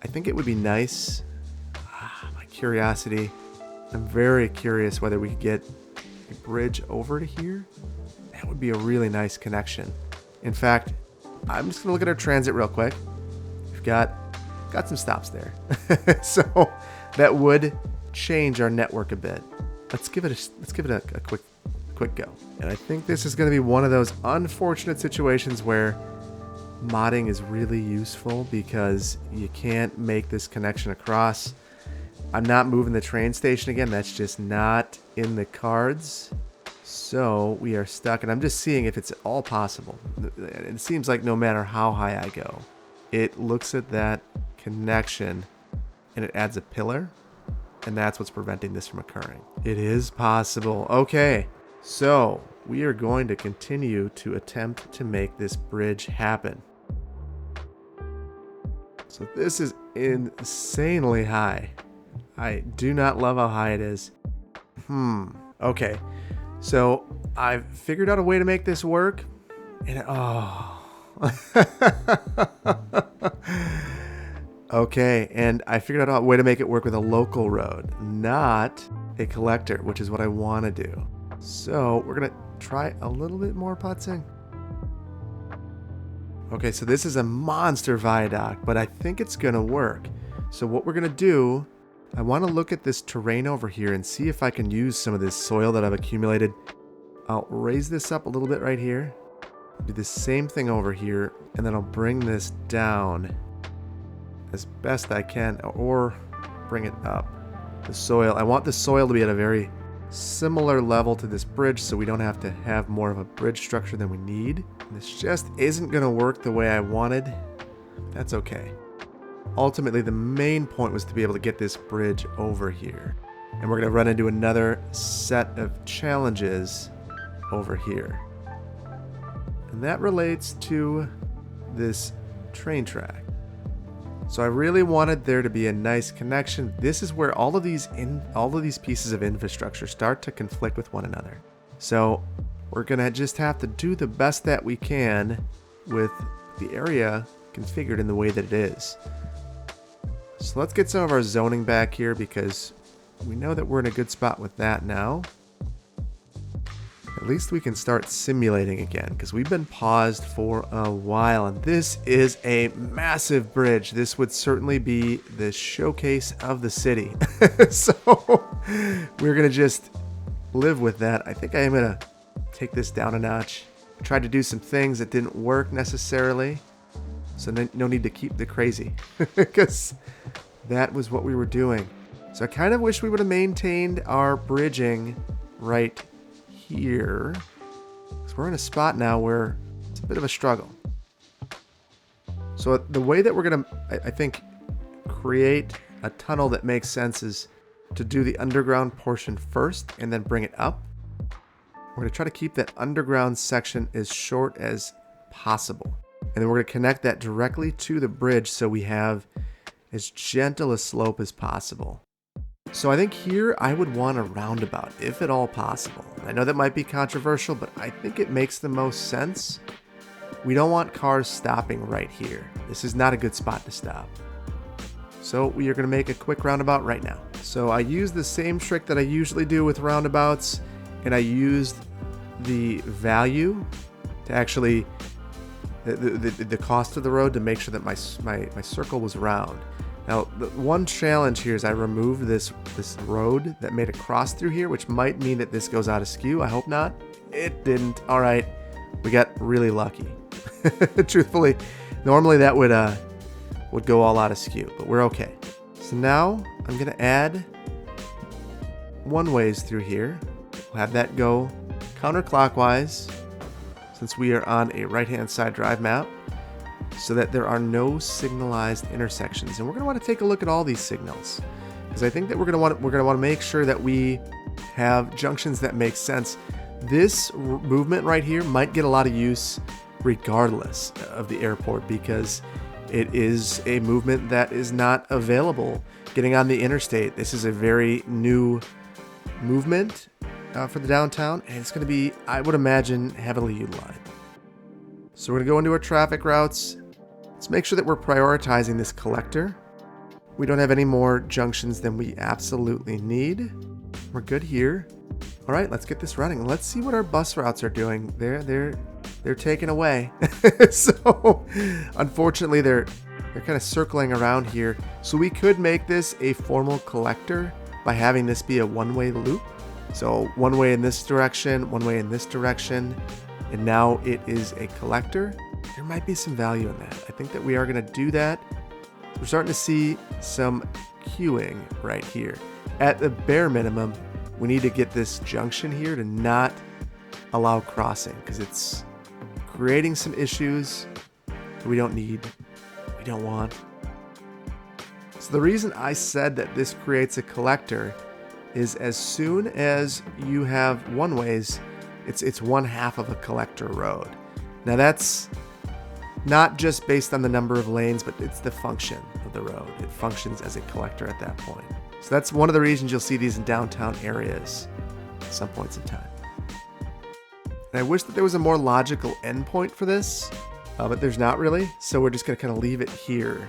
I think it would be nice. My curiosity. I'm very curious whether we could get a bridge over to here. That would be a really nice connection. In fact, I'm just gonna look at our transit real quick. We've got some stops there. So that would change our network a bit. Let's give it a quick go. And I think this is gonna be one of those unfortunate situations where modding is really useful because you can't make this connection across. I'm not moving the train station again. That's just not in the cards. So we are stuck, and I'm just seeing if it's at all possible. It seems like no matter how high I go, it looks at that connection and it adds a pillar, and that's what's preventing this from occurring. It is possible. Okay, so we are going to continue to attempt to make this bridge happen. So this is insanely high. I do not love how high it is. Okay. So I've figured out a way to make this work. And okay, and I figured out a way to make it work with a local road, not a collector, which is what I want to do. So we're going to try a little bit more putzing. Okay, so this is a monster viaduct, but I think it's going to work. So what we're going to do I want to look at this terrain over here and see if I can use some of this soil that I've accumulated. I'll raise this up a little bit right here. Do the same thing over here, and then I'll bring this down as best I can, or bring it up. The soil, I want the soil to be at a very similar level to this bridge so we don't have to have more of a bridge structure than we need. This just isn't going to work the way I wanted. That's okay. Ultimately, the main point was to be able to get this bridge over here. And we're going to run into another set of challenges over here. And that relates to this train track. So I really wanted there to be a nice connection. This is where all of these pieces of infrastructure start to conflict with one another. So we're gonna just have to do the best that we can with the area configured in the way that it is. So let's get some of our zoning back here because we know that we're in a good spot with that now. At least we can start simulating again because we've been paused for a while, and this is a massive bridge. This would certainly be the showcase of the city. So we're gonna just live with that. I think I am gonna take this down a notch. I tried to do some things that didn't work necessarily, so no need to keep the crazy because that was what we were doing. So I kind of wish we would have maintained our bridging right here, because we're in a spot now where it's a bit of a struggle. So the way that we're gonna, I think, create a tunnel that makes sense is to do the underground portion first and then bring it up. We're gonna try to keep that underground section as short as possible, and then we're gonna connect that directly to the bridge so we have as gentle a slope as possible. So I think here I would want a roundabout, if at all possible. I know that might be controversial, but I think it makes the most sense. We don't want cars stopping right here. This is not a good spot to stop. So we are going to make a quick roundabout right now. So I used the same trick that I usually do with roundabouts, and I used the value to actually, the cost of the road to make sure that my circle was round. Now, the one challenge here is I removed this road that made a cross through here, which might mean that this goes out of skew. I hope not. It didn't. All right. We got really lucky. Truthfully, normally that would go all out of skew, but we're okay. So now I'm going to add one ways through here. We'll have that go counterclockwise since we are on a right-hand side drive map, so that there are no signalized intersections. And we're going to want to take a look at all these signals, because I think that we're going to want to make sure that we have junctions that make sense. This movement right here might get a lot of use regardless of the airport, because it is a movement that is not available getting on the interstate. This is a very new movement for the downtown, and it's going to be, I would imagine, heavily utilized. So we're going to go into our traffic routes. Let's make sure that we're prioritizing this collector. We don't have any more junctions than we absolutely need. We're good here. All right, let's get this running. Let's see what our bus routes are doing. They're taken away. So unfortunately, they're kind of circling around here. So we could make this a formal collector by having this be a one-way loop. So one way in this direction, one way in this direction, and now it is a collector. There might be some value in that. I think that we are going to do that. We're starting to see some queuing right here. At the bare minimum, we need to get this junction here to not allow crossing, because it's creating some issues that we don't need, we don't want. So the reason I said that this creates a collector is as soon as you have one-ways, it's one half of a collector road. Now that's not just based on the number of lanes, but it's the function of the road. It functions as a collector at that point. So that's one of the reasons you'll see these in downtown areas at some points in time. And I wish that there was a more logical endpoint for this, but there's not really. So we're just going to kind of leave it here.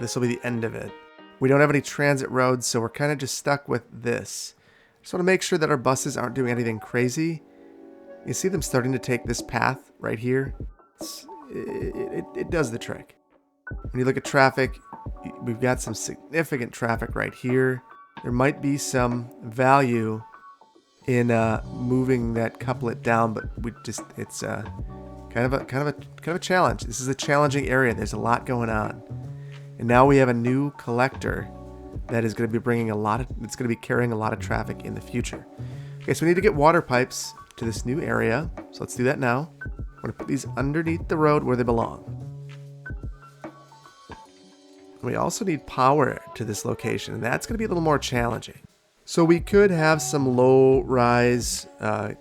This will be the end of it. We don't have any transit roads, so we're kind of just stuck with this. Just want to make sure that our buses aren't doing anything crazy. You see them starting to take this path right here? It does the trick. When you look at traffic, we've got some significant traffic right here. There might be some value in moving that couplet down, but it's kind of a challenge. This is a challenging area. There's a lot going on, and now we have a new collector that is going to be it's going to be carrying a lot of traffic in the future. Okay, so we need to get water pipes to this new area. So let's do that now. I'm going to put these underneath the road where they belong. We also need power to this location, and that's going to be a little more challenging. So we could have some low-rise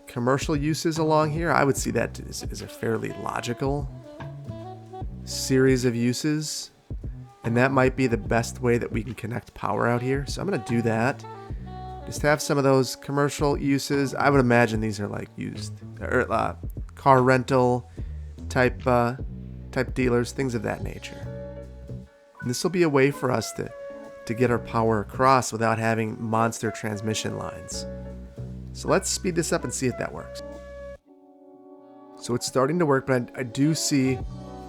commercial uses along here. I would see that as a fairly logical series of uses. And that might be the best way that we can connect power out here. So I'm going to do that. Just have some of those commercial uses. I would imagine these are like used or car rental type dealers, things of that nature. And this will be a way for us to get our power across without having monster transmission lines. So let's speed this up and see if that works. So it's starting to work, but I do see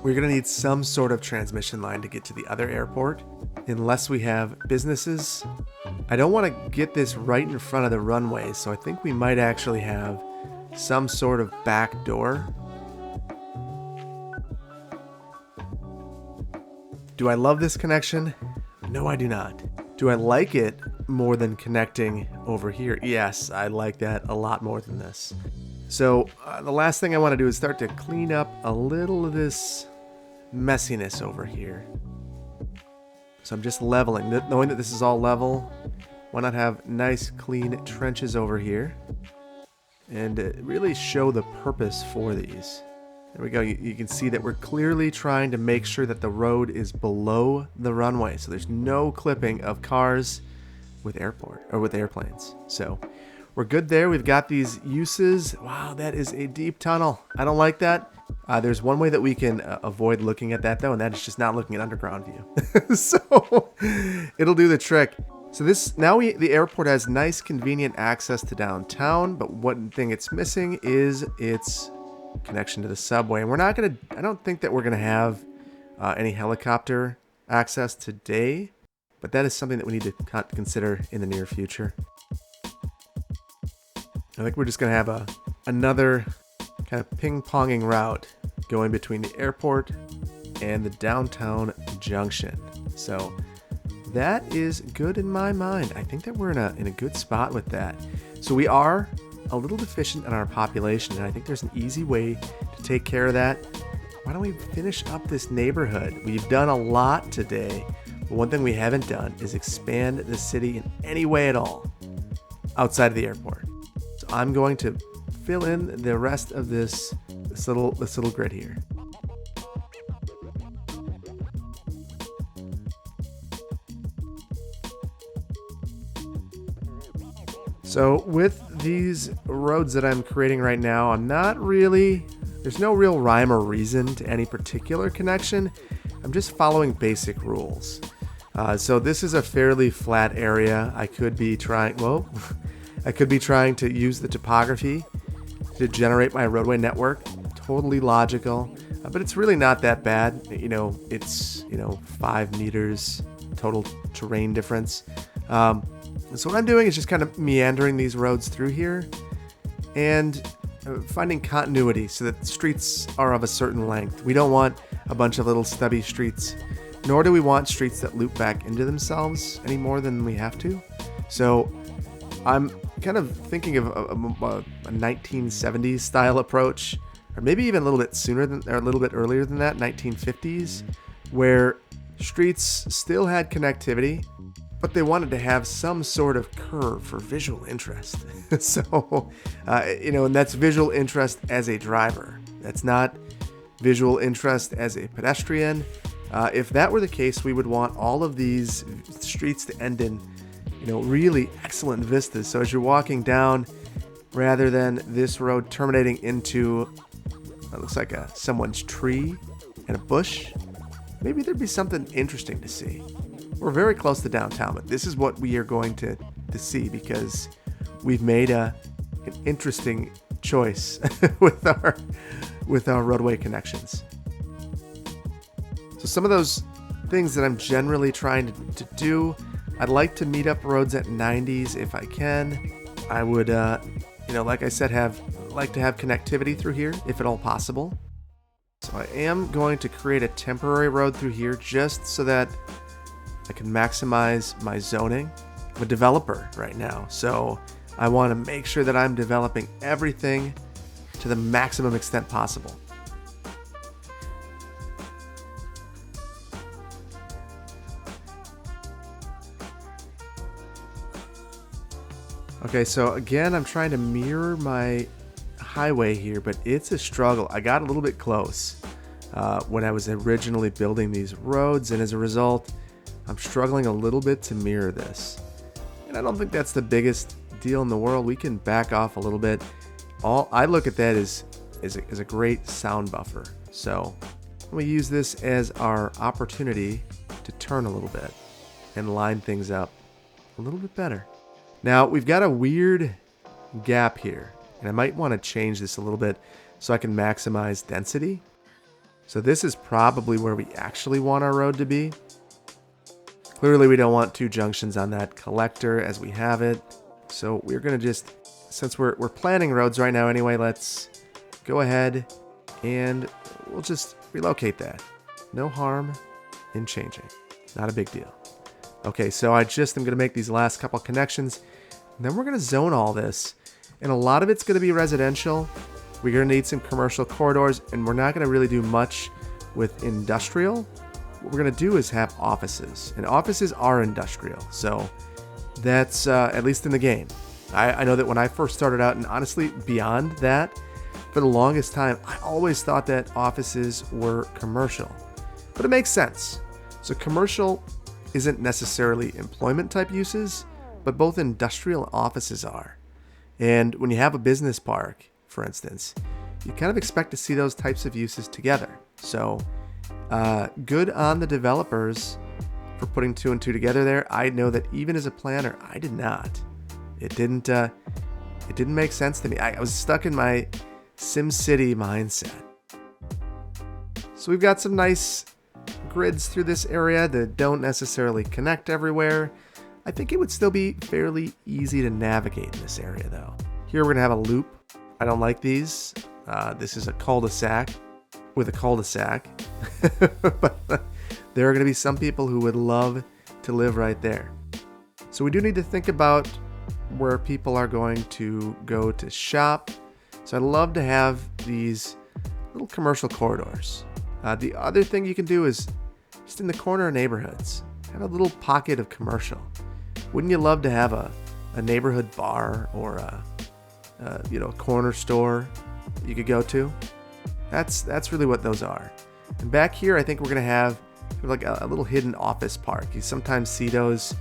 we're going to need some sort of transmission line to get to the other airport, unless we have businesses. I don't want to get this right in front of the runway, so I think we might actually have some sort of back door. Do I love this connection? No, I do not. Do I like it more than connecting over here? Yes, I like that a lot more than this. So the last thing I want to do is start to clean up a little of this messiness over here. So I'm just leveling, knowing that this is all level. Why not have nice clean trenches over here and really show the purpose for these. There we go. You can see that we're clearly trying to make sure that the road is below the runway, so there's no clipping of cars with airplanes. So we're good there. We've got these uses. Wow, that is a deep tunnel. I don't like that. There's one way that we can avoid looking at that, though, and that is just not looking at underground view. So it'll do the trick. So the airport has nice, convenient access to downtown, but one thing it's missing is its connection to the subway. And I don't think that we're gonna have any helicopter access today, but that is something that we need to consider in the near future. I think we're just going to have another kind of ping-ponging route going between the airport and the downtown junction. So that is good in my mind. I think that we're in a good spot with that. So we are a little deficient in our population, and I think there's an easy way to take care of that. Why don't we finish up this neighborhood? We've done a lot today, but one thing we haven't done is expand the city in any way at all outside of the airport. I'm going to fill in the rest of this little grid here. So with these roads that I'm creating right now, there's no real rhyme or reason to any particular connection. I'm just following basic rules. So this is a fairly flat area. I could be trying to use the topography to generate my roadway network. Totally logical, but it's really not that bad. It's 5 meters total terrain difference. So what I'm doing is just kind of meandering these roads through here and finding continuity so that the streets are of a certain length. We don't want a bunch of little stubby streets, nor do we want streets that loop back into themselves any more than we have to. So I'm kind of thinking of a 1970s style approach, or maybe even a little bit earlier than that, 1950s, where streets still had connectivity, but they wanted to have some sort of curve for visual interest. So, and that's visual interest as a driver. That's not visual interest as a pedestrian. If that were the case, we would want all of these streets to end in, really excellent vistas. So as you're walking down, rather than this road terminating into what looks like someone's tree and a bush, maybe there'd be something interesting to see. We're very close to downtown, but this is what we are going to see because we've made an interesting choice with our roadway connections. So some of those things that I'm generally trying to do. I'd like to meet up roads at 90s if I can. I would, like I said, like to have connectivity through here if at all possible. So I am going to create a temporary road through here just so that I can maximize my zoning. I'm a developer right now, so I want to make sure that I'm developing everything to the maximum extent possible. Okay, so again, I'm trying to mirror my highway here, but it's a struggle. I got a little bit close when I was originally building these roads, and as a result, I'm struggling a little bit to mirror this. And I don't think that's the biggest deal in the world. We can back off a little bit. All I look at that is a great sound buffer. So we use this as our opportunity to turn a little bit and line things up a little bit better. Now we've got a weird gap here, and I might want to change this a little bit so I can maximize density. So this is probably where we actually want our road to be. Clearly we don't want two junctions on that collector as we have it. So we're going to just, since we're planning roads right now anyway, let's go ahead and we'll just relocate that. No harm in changing. Not a big deal. Okay, so I just am going to make these last couple connections, and then we're going to zone all this. And a lot of it's going to be residential. We're going to need some commercial corridors, and we're not going to really do much with industrial. What we're going to do is have offices, and offices are industrial. So that's, at least in the game. I know that when I first started out, and honestly, beyond that, for the longest time, I always thought that offices were commercial. But it makes sense. So commercial isn't necessarily employment type uses, but both industrial offices are. And when you have a business park, for instance, you kind of expect to see those types of uses together. So good on the developers for putting two and two together there. I know that even as a planner, I did not. It didn't make sense to me. I was stuck in my SimCity mindset. So we've got some nice grids through this area that don't necessarily connect everywhere. I think it would still be fairly easy to navigate in this area though. Here we're gonna have a loop. I don't like these. This is a cul-de-sac with a cul-de-sac. But there are gonna be some people who would love to live right there. So we do need to think about where people are going to go to shop. So I'd love to have these little commercial corridors. The other thing you can do is just in the corner of neighborhoods, have a little pocket of commercial. Wouldn't you love to have a neighborhood bar or a corner store you could go to? That's really what those are. And back here, I think we're gonna have like a little hidden office park. You sometimes see those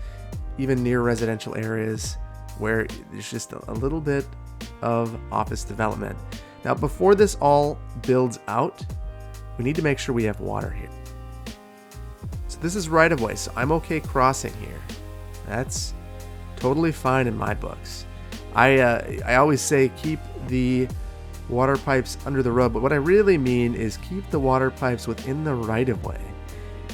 even near residential areas where there's just a little bit of office development. Now, before this all builds out, we need to make sure we have water here. So this is right of way, so I'm okay crossing here. That's totally fine in my books. I always say keep the water pipes under the road, but what I really mean is keep the water pipes within the right of way.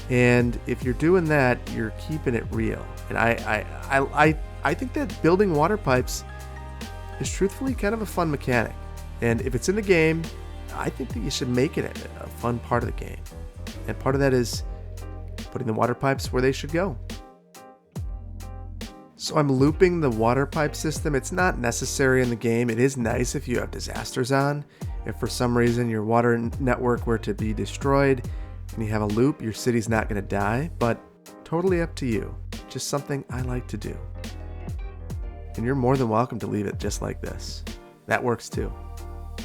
And if you're doing that, you're keeping it real. And I think that building water pipes is truthfully kind of a fun mechanic. And if it's in the game, I think that you should make it a fun part of the game. And part of that is putting the water pipes where they should go. So I'm looping the water pipe system. It's not necessary in the game. It is nice if you have disasters on. If for some reason your water network were to be destroyed and you have a loop, your city's not going to die, but totally up to you. Just something I like to do. And you're more than welcome to leave it just like this. That works too.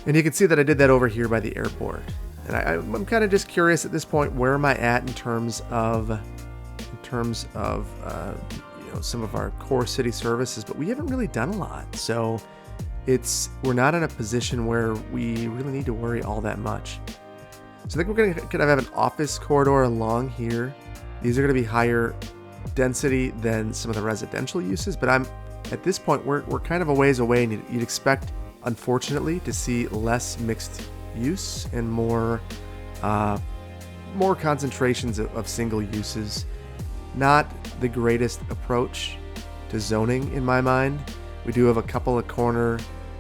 And you can see that I did that over here by the airport. And I'm kind of just curious at this point, where am I at in terms of some of our core city services, but we haven't really done a lot. So we're not in a position where we really need to worry all that much. So I think we're going to kind of have an office corridor along here. These are going to be higher density than some of the residential uses, but at this point, we're kind of a ways away, and you'd expect, unfortunately, to see less mixed use and more more concentrations of single uses. Not the greatest approach to zoning in my mind. We do have a couple of corner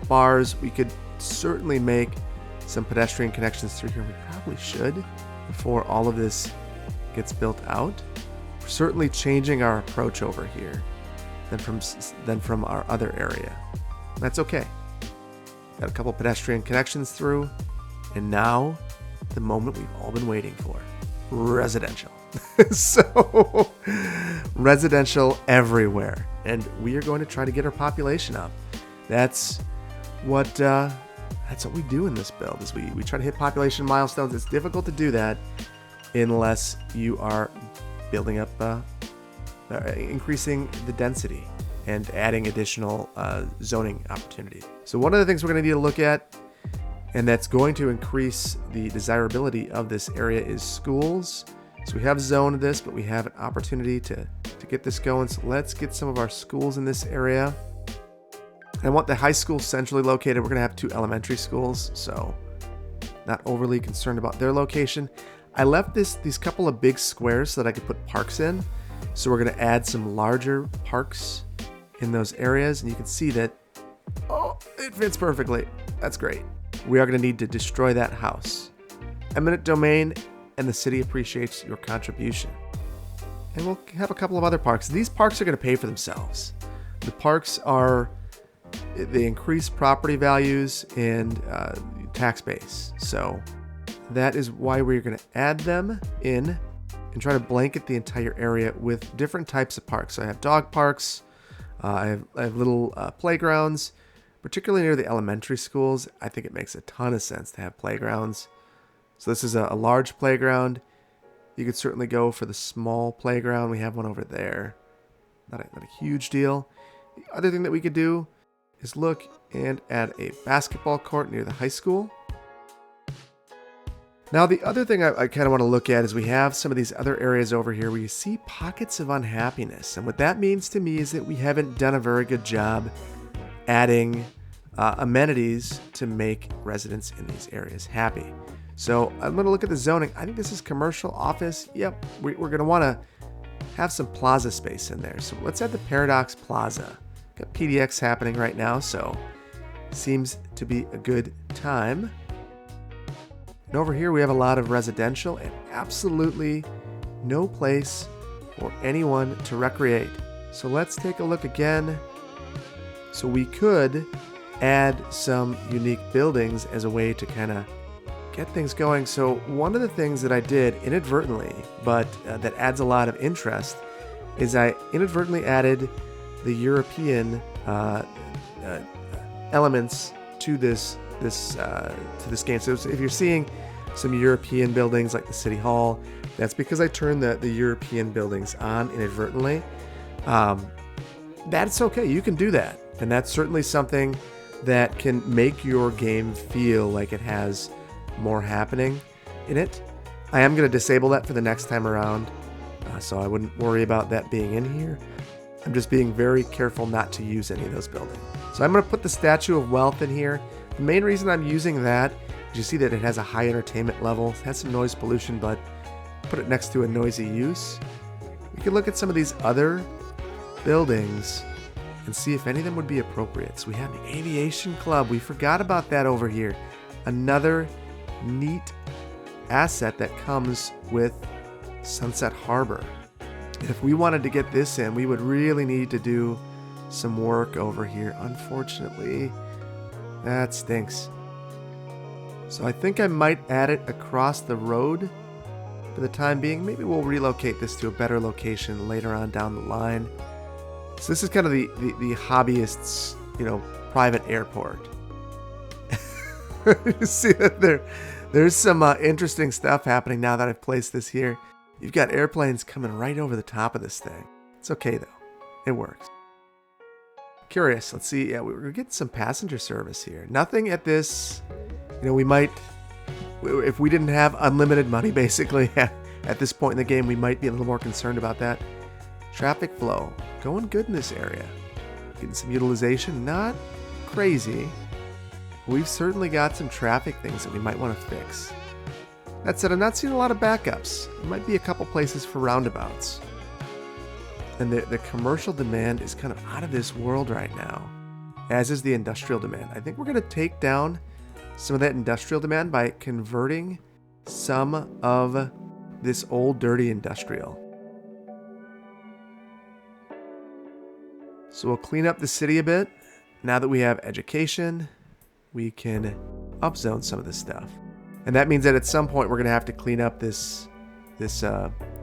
bars. We could certainly make some pedestrian connections through here. We probably should before all of this gets built out. We're certainly changing our approach over here than from our other area. That's okay. Got a couple pedestrian connections through, and now the moment we've all been waiting for. Residential. So residential everywhere, and we are going to try to get our population up. That's what we do in this build, is we try to hit population milestones. It's difficult to do that unless you are building up increasing the density and adding additional zoning opportunities. So one of the things we're going to need to look at, and that's going to increase the desirability of this area, is schools. So we have zoned this, but we have an opportunity to get this going. So let's get some of our schools in this area. I want the high school centrally located. We're going to have 2 elementary schools, so not overly concerned about their location. I left these couple of big squares so that I could put parks in. So we're going to add some larger parks in those areas, and you can see that, oh, it fits perfectly. That's great. We are going to need to destroy that house. Eminent domain, and the city appreciates your contribution. And we'll have a couple of other parks. These parks are going to pay for themselves. The parks they increase property values and tax base. So that is why we're going to add them in and try to blanket the entire area with different types of parks. So I have dog parks. I have little playgrounds, particularly near the elementary schools. I think it makes a ton of sense to have playgrounds. So this is a large playground. You could certainly go for the small playground. We have one over there. Not a huge deal. The other thing that we could do is look and add a basketball court near the high school. Now, the other thing I kind of want to look at is we have some of these other areas over here where you see pockets of unhappiness. And what that means to me is that we haven't done a very good job adding amenities to make residents in these areas happy. So I'm going to look at the zoning. I think this is commercial office. Yep, we're going to want to have some plaza space in there. So let's add the Paradox Plaza. Got PDX happening right now, so seems to be a good time. And over here we have a lot of residential and absolutely no place for anyone to recreate. So let's take a look again. So we could add some unique buildings as a way to kind of get things going. So one of the things that I did inadvertently, but that adds a lot of interest, is I inadvertently added the European elements to this game. So if you're seeing some European buildings like the City Hall, that's because I turned the European buildings on inadvertently. That's okay. You can do that, and that's certainly something that can make your game feel like it has more happening in it. I am going to disable that for the next time around, so I wouldn't worry about that being in here. I'm just being very careful not to use any of those buildings. So I'm going to put the Statue of Wealth in here. The main reason I'm using that is you see that it has a high entertainment level. It has some noise pollution, but put it next to a noisy use. We could look at some of these other buildings and see if any of them would be appropriate. So we have the Aviation Club. We forgot about that over here. Another neat asset that comes with Sunset Harbor. If we wanted to get this in, we would really need to do some work over here. Unfortunately, that stinks. So I think I might add it across the road for the time being. Maybe we'll relocate this to a better location later on down the line. So this is kind of the hobbyists, private airport. You see that there's some interesting stuff happening now that I've placed this here. You've got airplanes coming right over the top of this thing. It's okay, though. It works. Curious. Let's see. Yeah, we're getting some passenger service here. Nothing at this. We might, if we didn't have unlimited money, basically, at this point in the game, we might be a little more concerned about that. Traffic flow. Going good in this area. Getting some utilization. Not crazy. We've certainly got some traffic things that we might want to fix. That said, I'm not seeing a lot of backups. There might be a couple places for roundabouts. And the commercial demand is kind of out of this world right now, as is the industrial demand. I think we're going to take down some of that industrial demand by converting some of this old dirty industrial. So we'll clean up the city a bit. Now that we have education, we can upzone some of this stuff. And that means that at some point we're going to have to clean up this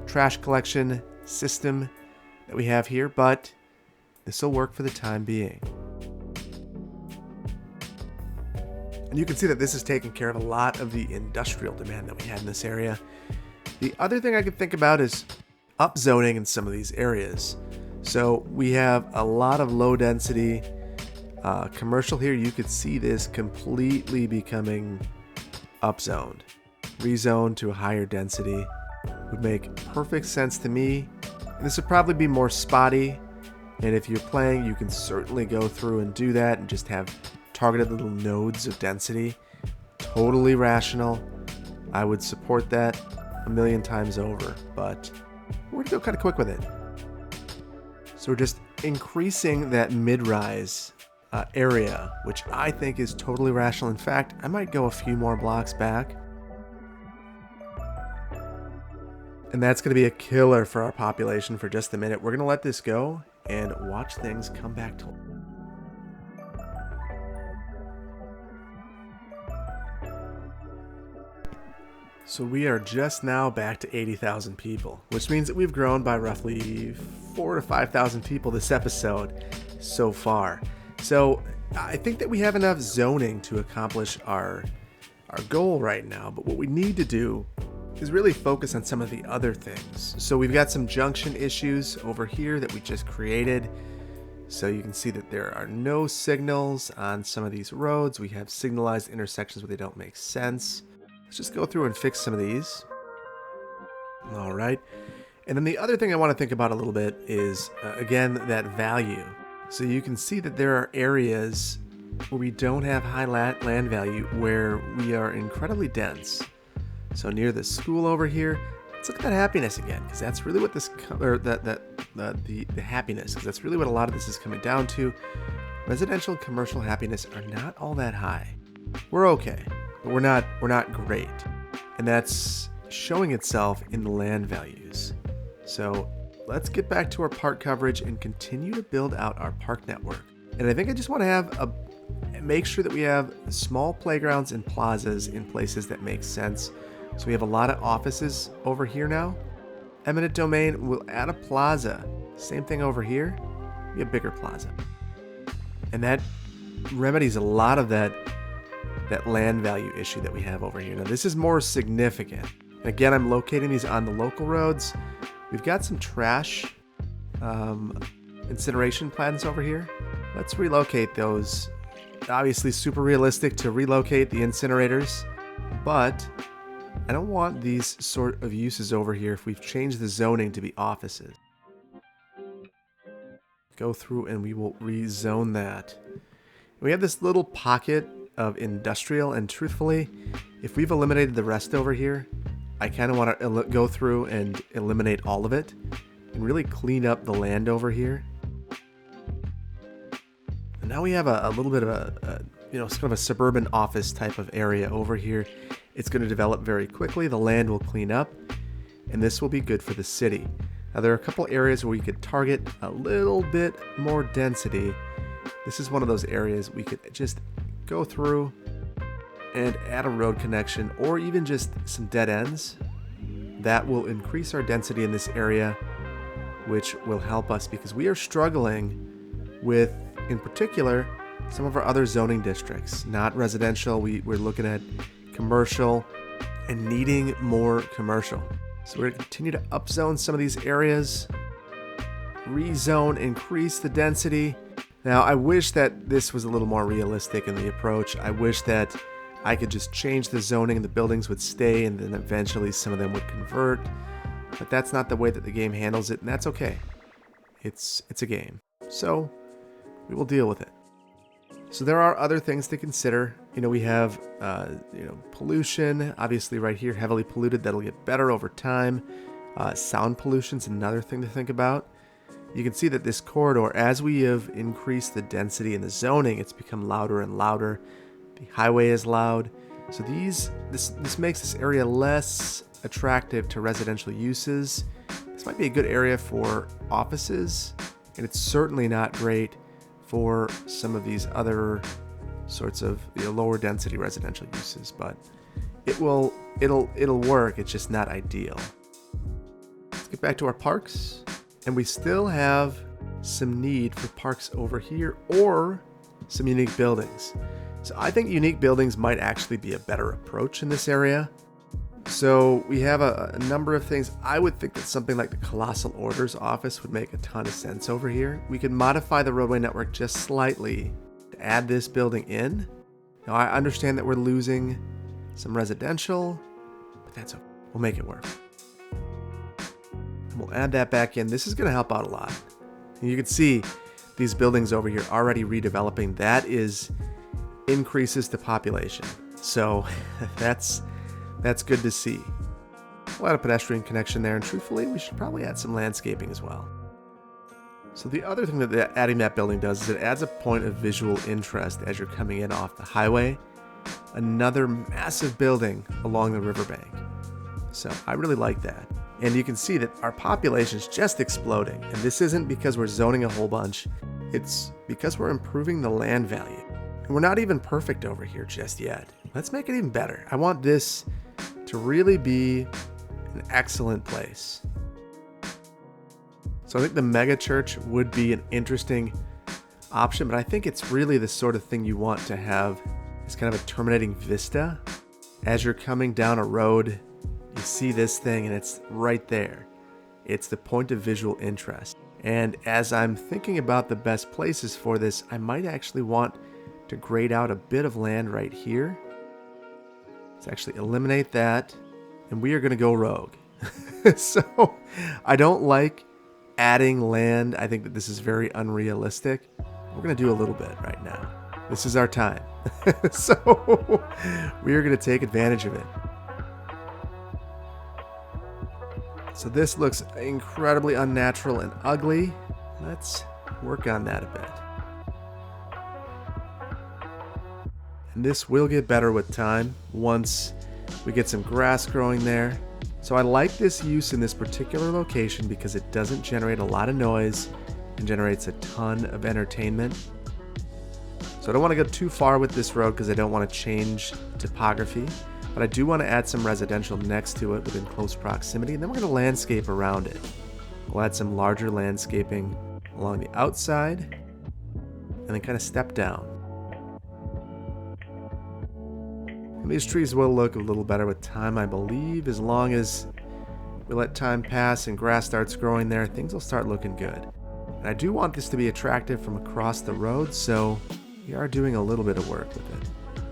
trash collection system that we have here, but this will work for the time being. And you can see that this is taking care of a lot of the industrial demand that we had in this area. The other thing I could think about is upzoning in some of these areas. So we have a lot of low density commercial here. You could see this completely becoming upzoned. Rezoned to a higher density would make perfect sense to me. And this would probably be more spotty. And if you're playing, you can certainly go through and do that and just have targeted little nodes of density. Totally rational. I would support that a million times over, but we're gonna go kind of quick with it. So we're just increasing that mid-rise area, which I think is totally rational. In fact, I might go a few more blocks back. And that's going to be a killer for our population for just a minute. We're going to let this go and watch things come back to life. So we are just now back to 80,000 people, which means that we've grown by roughly 4,000 to 5,000 people this episode so far. So I think that we have enough zoning to accomplish our goal right now, but what we need to do is really focus on some of the other things. So we've got some junction issues over here that we just created. So you can see that there are no signals on some of these roads. We have signalized intersections where they don't make sense. Let's just go through and fix some of these. All right. And then the other thing I want to think about a little bit is, again, that value. So you can see that there are areas where we don't have high land value, where we are incredibly dense. So near the school over here, let's look at that happiness again, because that's really what this, or the happiness, because that's really what a lot of this is coming down to. Residential and commercial happiness are not all that high. We're okay, but we're not great, and that's showing itself in the land values. So let's get back to our park coverage and continue to build out our park network. And I think I just want to make sure that we have small playgrounds and plazas in places that make sense. So we have a lot of offices over here now. Eminent domain, we'll add a plaza. Same thing over here, be a bigger plaza. And that remedies a lot of that land value issue that we have over here. Now this is more significant. And again, I'm locating these on the local roads. We've got some trash incineration plants over here. Let's relocate those. Obviously super realistic to relocate the incinerators, but I don't want these sort of uses over here if we've changed the zoning to be offices. Go through and we will rezone that. We have this little pocket of industrial, and truthfully, if we've eliminated the rest over here, I kind of want to go through and eliminate all of it and really clean up the land over here. And now we have a little bit of a sort of a suburban office type of area over here. It's going to develop very quickly. The land will clean up, and this will be good for the city. Now, there are a couple areas where we could target a little bit more density. This is one of those areas we could just go through and add a road connection, or even just some dead ends. That will increase our density in this area, which will help us because we are struggling with, in particular, some of our other zoning districts. Not residential, we're looking at commercial and needing more commercial. So we're going to continue to upzone some of these areas, rezone, increase the density. Now, I wish that this was a little more realistic in the approach. I wish that I could just change the zoning and the buildings would stay, and then eventually some of them would convert. But that's not the way that the game handles it, and that's okay. It's a game. So we will deal with it. So there are other things to consider We have, pollution, obviously right here, heavily polluted. That'll get better over time. Sound pollution's another thing to think about. You can see that this corridor, as we have increased the density in the zoning, it's become louder and louder. The highway is loud. So this makes this area less attractive to residential uses. This might be a good area for offices, and it's certainly not great for some of these other sorts of lower density residential uses, but it'll work. It's just not ideal. Let's get back to our parks, and we still have some need for parks over here or some unique buildings. So I think unique buildings might actually be a better approach in this area. So we have a number of things. I would think that something like the Colossal Orders office would make a ton of sense over here. We could modify the roadway network just slightly to add this building in. Now I understand that we're losing some residential, but that's okay. We'll make it work. And we'll add that back in. This is going to help out a lot. And you can see these buildings over here already redeveloping. That increases the population. So that's good to see. A lot of pedestrian connection there, and truthfully, we should probably add some landscaping as well. So the other thing that adding that building does is it adds a point of visual interest as you're coming in off the highway. Another massive building along the riverbank. So I really like that. And you can see that our population is just exploding. And this isn't because we're zoning a whole bunch. It's because we're improving the land value. And we're not even perfect over here just yet. Let's make it even better. I want this to really be an excellent place. So I think the mega church would be an interesting option, but I think it's really the sort of thing you want to have as kind of a terminating vista. As you're coming down a road, you see this thing and it's right there. It's the point of visual interest. And as I'm thinking about the best places for this, I might actually want to grade out a bit of land right here. Let's actually eliminate that, and we are going to go rogue. So I don't like adding land. I think that this is very unrealistic. We're going to do a little bit right now. This is our time. So we are going to take advantage of it. So this looks incredibly unnatural and ugly. Let's work on that a bit. And this will get better with time once we get some grass growing there. So I like this use in this particular location because it doesn't generate a lot of noise and generates a ton of entertainment. So I don't want to go too far with this road because I don't want to change topography, but I do want to add some residential next to it within close proximity, and then we're going to landscape around it. We'll add some larger landscaping along the outside and then kind of step down. And these trees will look a little better with time, I believe. As long as we let time pass and grass starts growing there, things will start looking good. And I do want this to be attractive from across the road, so we are doing a little bit of work with it.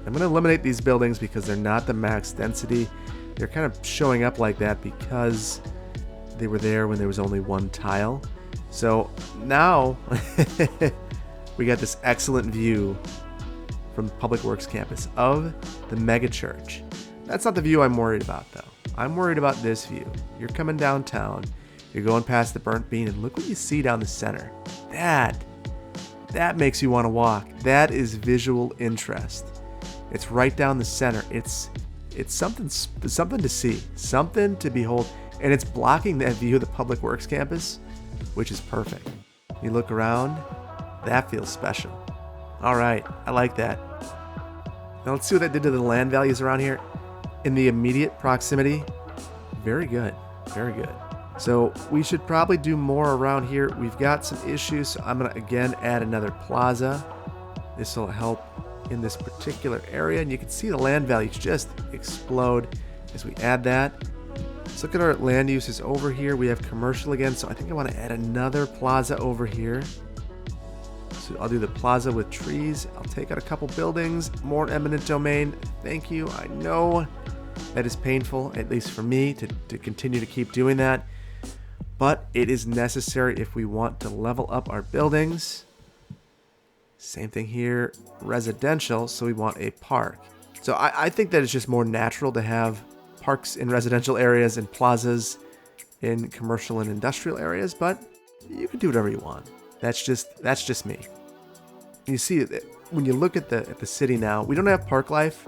I'm going to eliminate these buildings because they're not the max density. They're kind of showing up like that because they were there when there was only one tile. So now we got this excellent view from the Public Works campus of the mega church. That's not the view I'm worried about, though. I'm worried about this view. You're coming downtown, you're going past the Burnt Bean, and look what you see down the center. That makes you want to walk. That is visual interest. It's right down the center. It's something to see, something to behold, and it's blocking that view of the Public Works campus, which is perfect. You look around, that feels special. All right, I like that. Now let's see what that did to the land values around here. In the immediate proximity, very good, very good. So we should probably do more around here. We've got some issues, so I'm gonna again add another plaza. This will help in this particular area, and you can see the land values just explode as we add that. Let's look at our land uses over here. We have commercial again, so I think I want to add another plaza over here. So I'll do the plaza with trees. I'll take out a couple buildings, more eminent domain. Thank you. I know that is painful, at least for me, to continue to keep doing that. But it is necessary if we want to level up our buildings. Same thing here, residential, so we want a park. So I think that it's just more natural to have parks in residential areas and plazas in commercial and industrial areas, but you can do whatever you want. That's just me. You see, when you look at the city now, we don't have park life,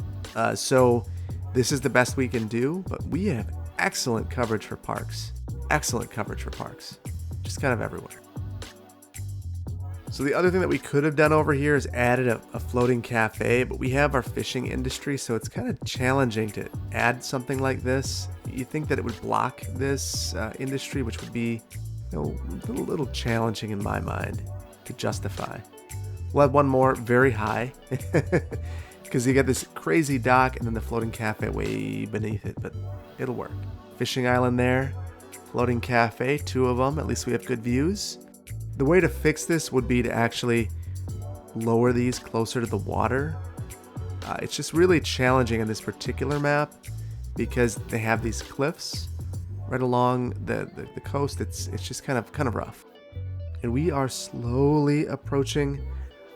so this is the best we can do, but we have excellent coverage for parks. Excellent coverage for parks. Just kind of everywhere. So the other thing that we could have done over here is added a floating cafe, but we have our fishing industry, so it's kind of challenging to add something like this. You think that it would block this industry, which would be a little challenging in my mind to justify. We'll have one more very high because you get this crazy dock and then the floating cafe way beneath it, but it'll work. Fishing island there, floating cafe, 2 of them. At least we have good views. The way to fix this would be to actually lower these closer to the water. It's just really challenging on this particular map because they have these cliffs right along the coast. It's just kind of rough. And we are slowly approaching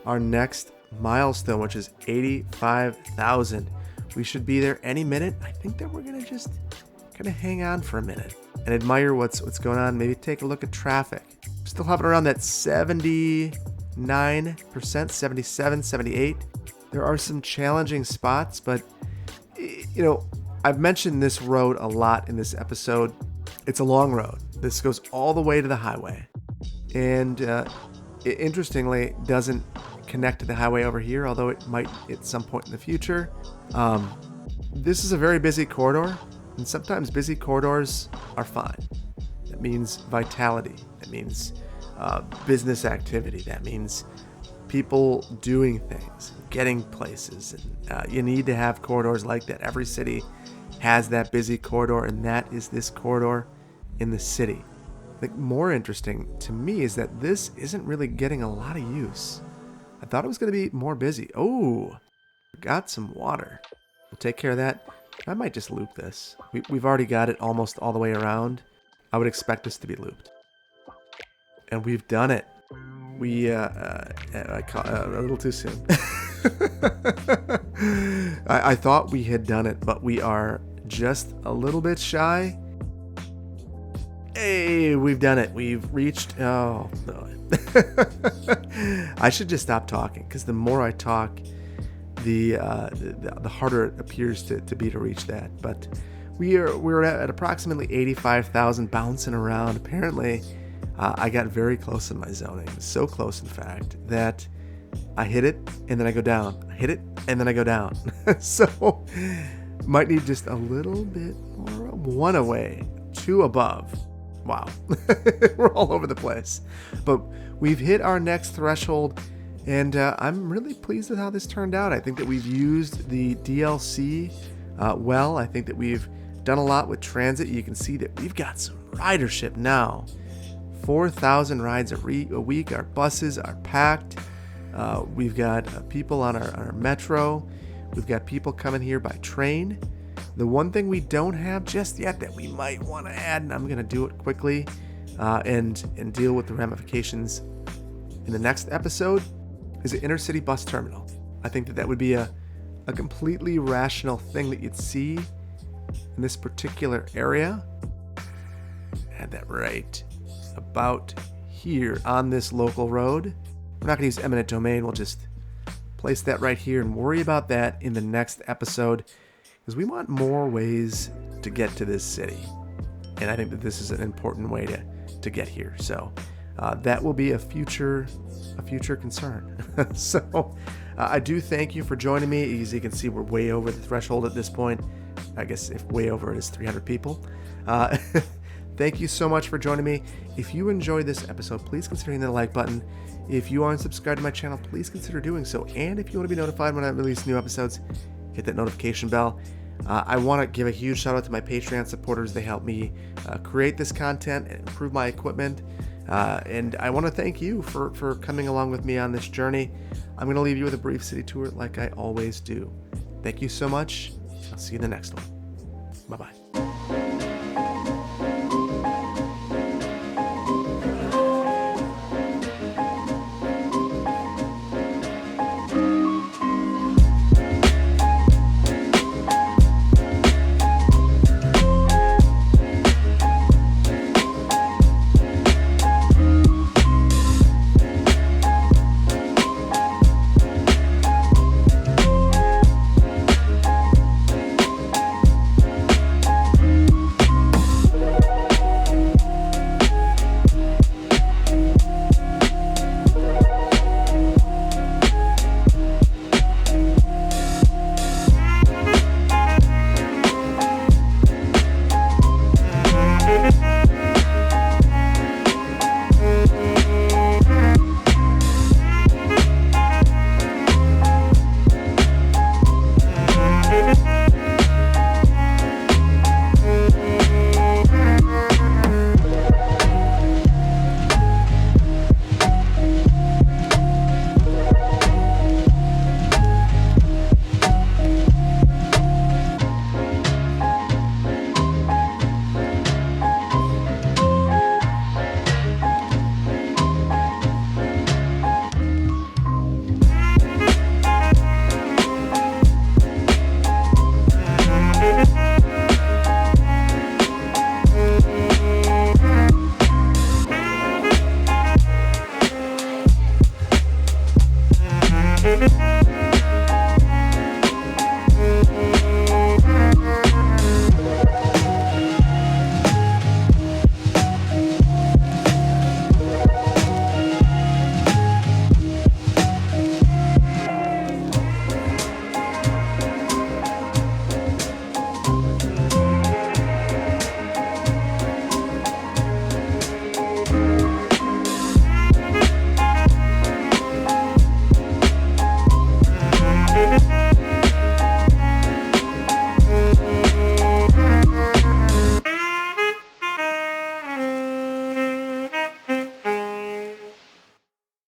our next milestone, which is 85,000. We should be there any minute. I think that we're gonna just kind of hang on for a minute and admire what's going on. Maybe take a look at traffic. Still hovering around that 79%, 77, 78. There are some challenging spots, but I've mentioned this road a lot in this episode. It's a long road. This goes all the way to the highway, and it interestingly doesn't connect to the highway over here, although it might at some point in the future. This is a very busy corridor, and sometimes busy corridors are fine. That means vitality. That means business activity. That means people doing things, getting places. And you need to have corridors like that. Every city has that busy corridor, and that is this corridor in the city. I think more interesting to me is that this isn't really getting a lot of use. I thought it was going to be more busy. Oh, got some water. We'll take care of that. I might just loop this. We've already got it almost all the way around. I would expect this to be looped. And we've done it. I caught a little too soon. I thought we had done it, but we are just a little bit shy. Hey, we've done it. We've reached. Oh, no. I should just stop talking, because the more I talk, the harder it appears to be to reach that. But we're at approximately 85,000, bouncing around. Apparently, I got very close in my zoning. So close, in fact, that I hit it and then I go down. I hit it and then I go down. So might need just a little bit more. 1 away, 2 above. Wow. We're all over the place. But we've hit our next threshold, and I'm really pleased with how this turned out. I think that we've used the DLC well. I think that we've done a lot with transit. You can see that we've got some ridership now. 4,000 rides a week. Our buses are packed. We've got people on our metro. We've got people coming here by train. The one thing we don't have just yet that we might want to add, and I'm going to do it quickly and deal with the ramifications in the next episode, is an intercity bus terminal. I think that would be a completely rational thing that you'd see in this particular area. Add that right about here on this local road. We're not going to use eminent domain. We'll just place that right here and worry about that in the next episode, because we want more ways to get to this city. And I think that this is an important way to get here. So that will be a future concern. So I do thank you for joining me. As you can see, we're way over the threshold at this point. I guess if way over it is 300 people. Thank you so much for joining me. If you enjoyed this episode, please consider hitting the like button. If you aren't subscribed to my channel, please consider doing so. And if you want to be notified when I release new episodes, hit that notification bell. I want to give a huge shout out to my Patreon supporters. They help me create this content and improve my equipment. And I want to thank you for coming along with me on this journey. I'm going to leave you with a brief city tour like I always do. Thank you so much. I'll see you in the next one. Bye-bye.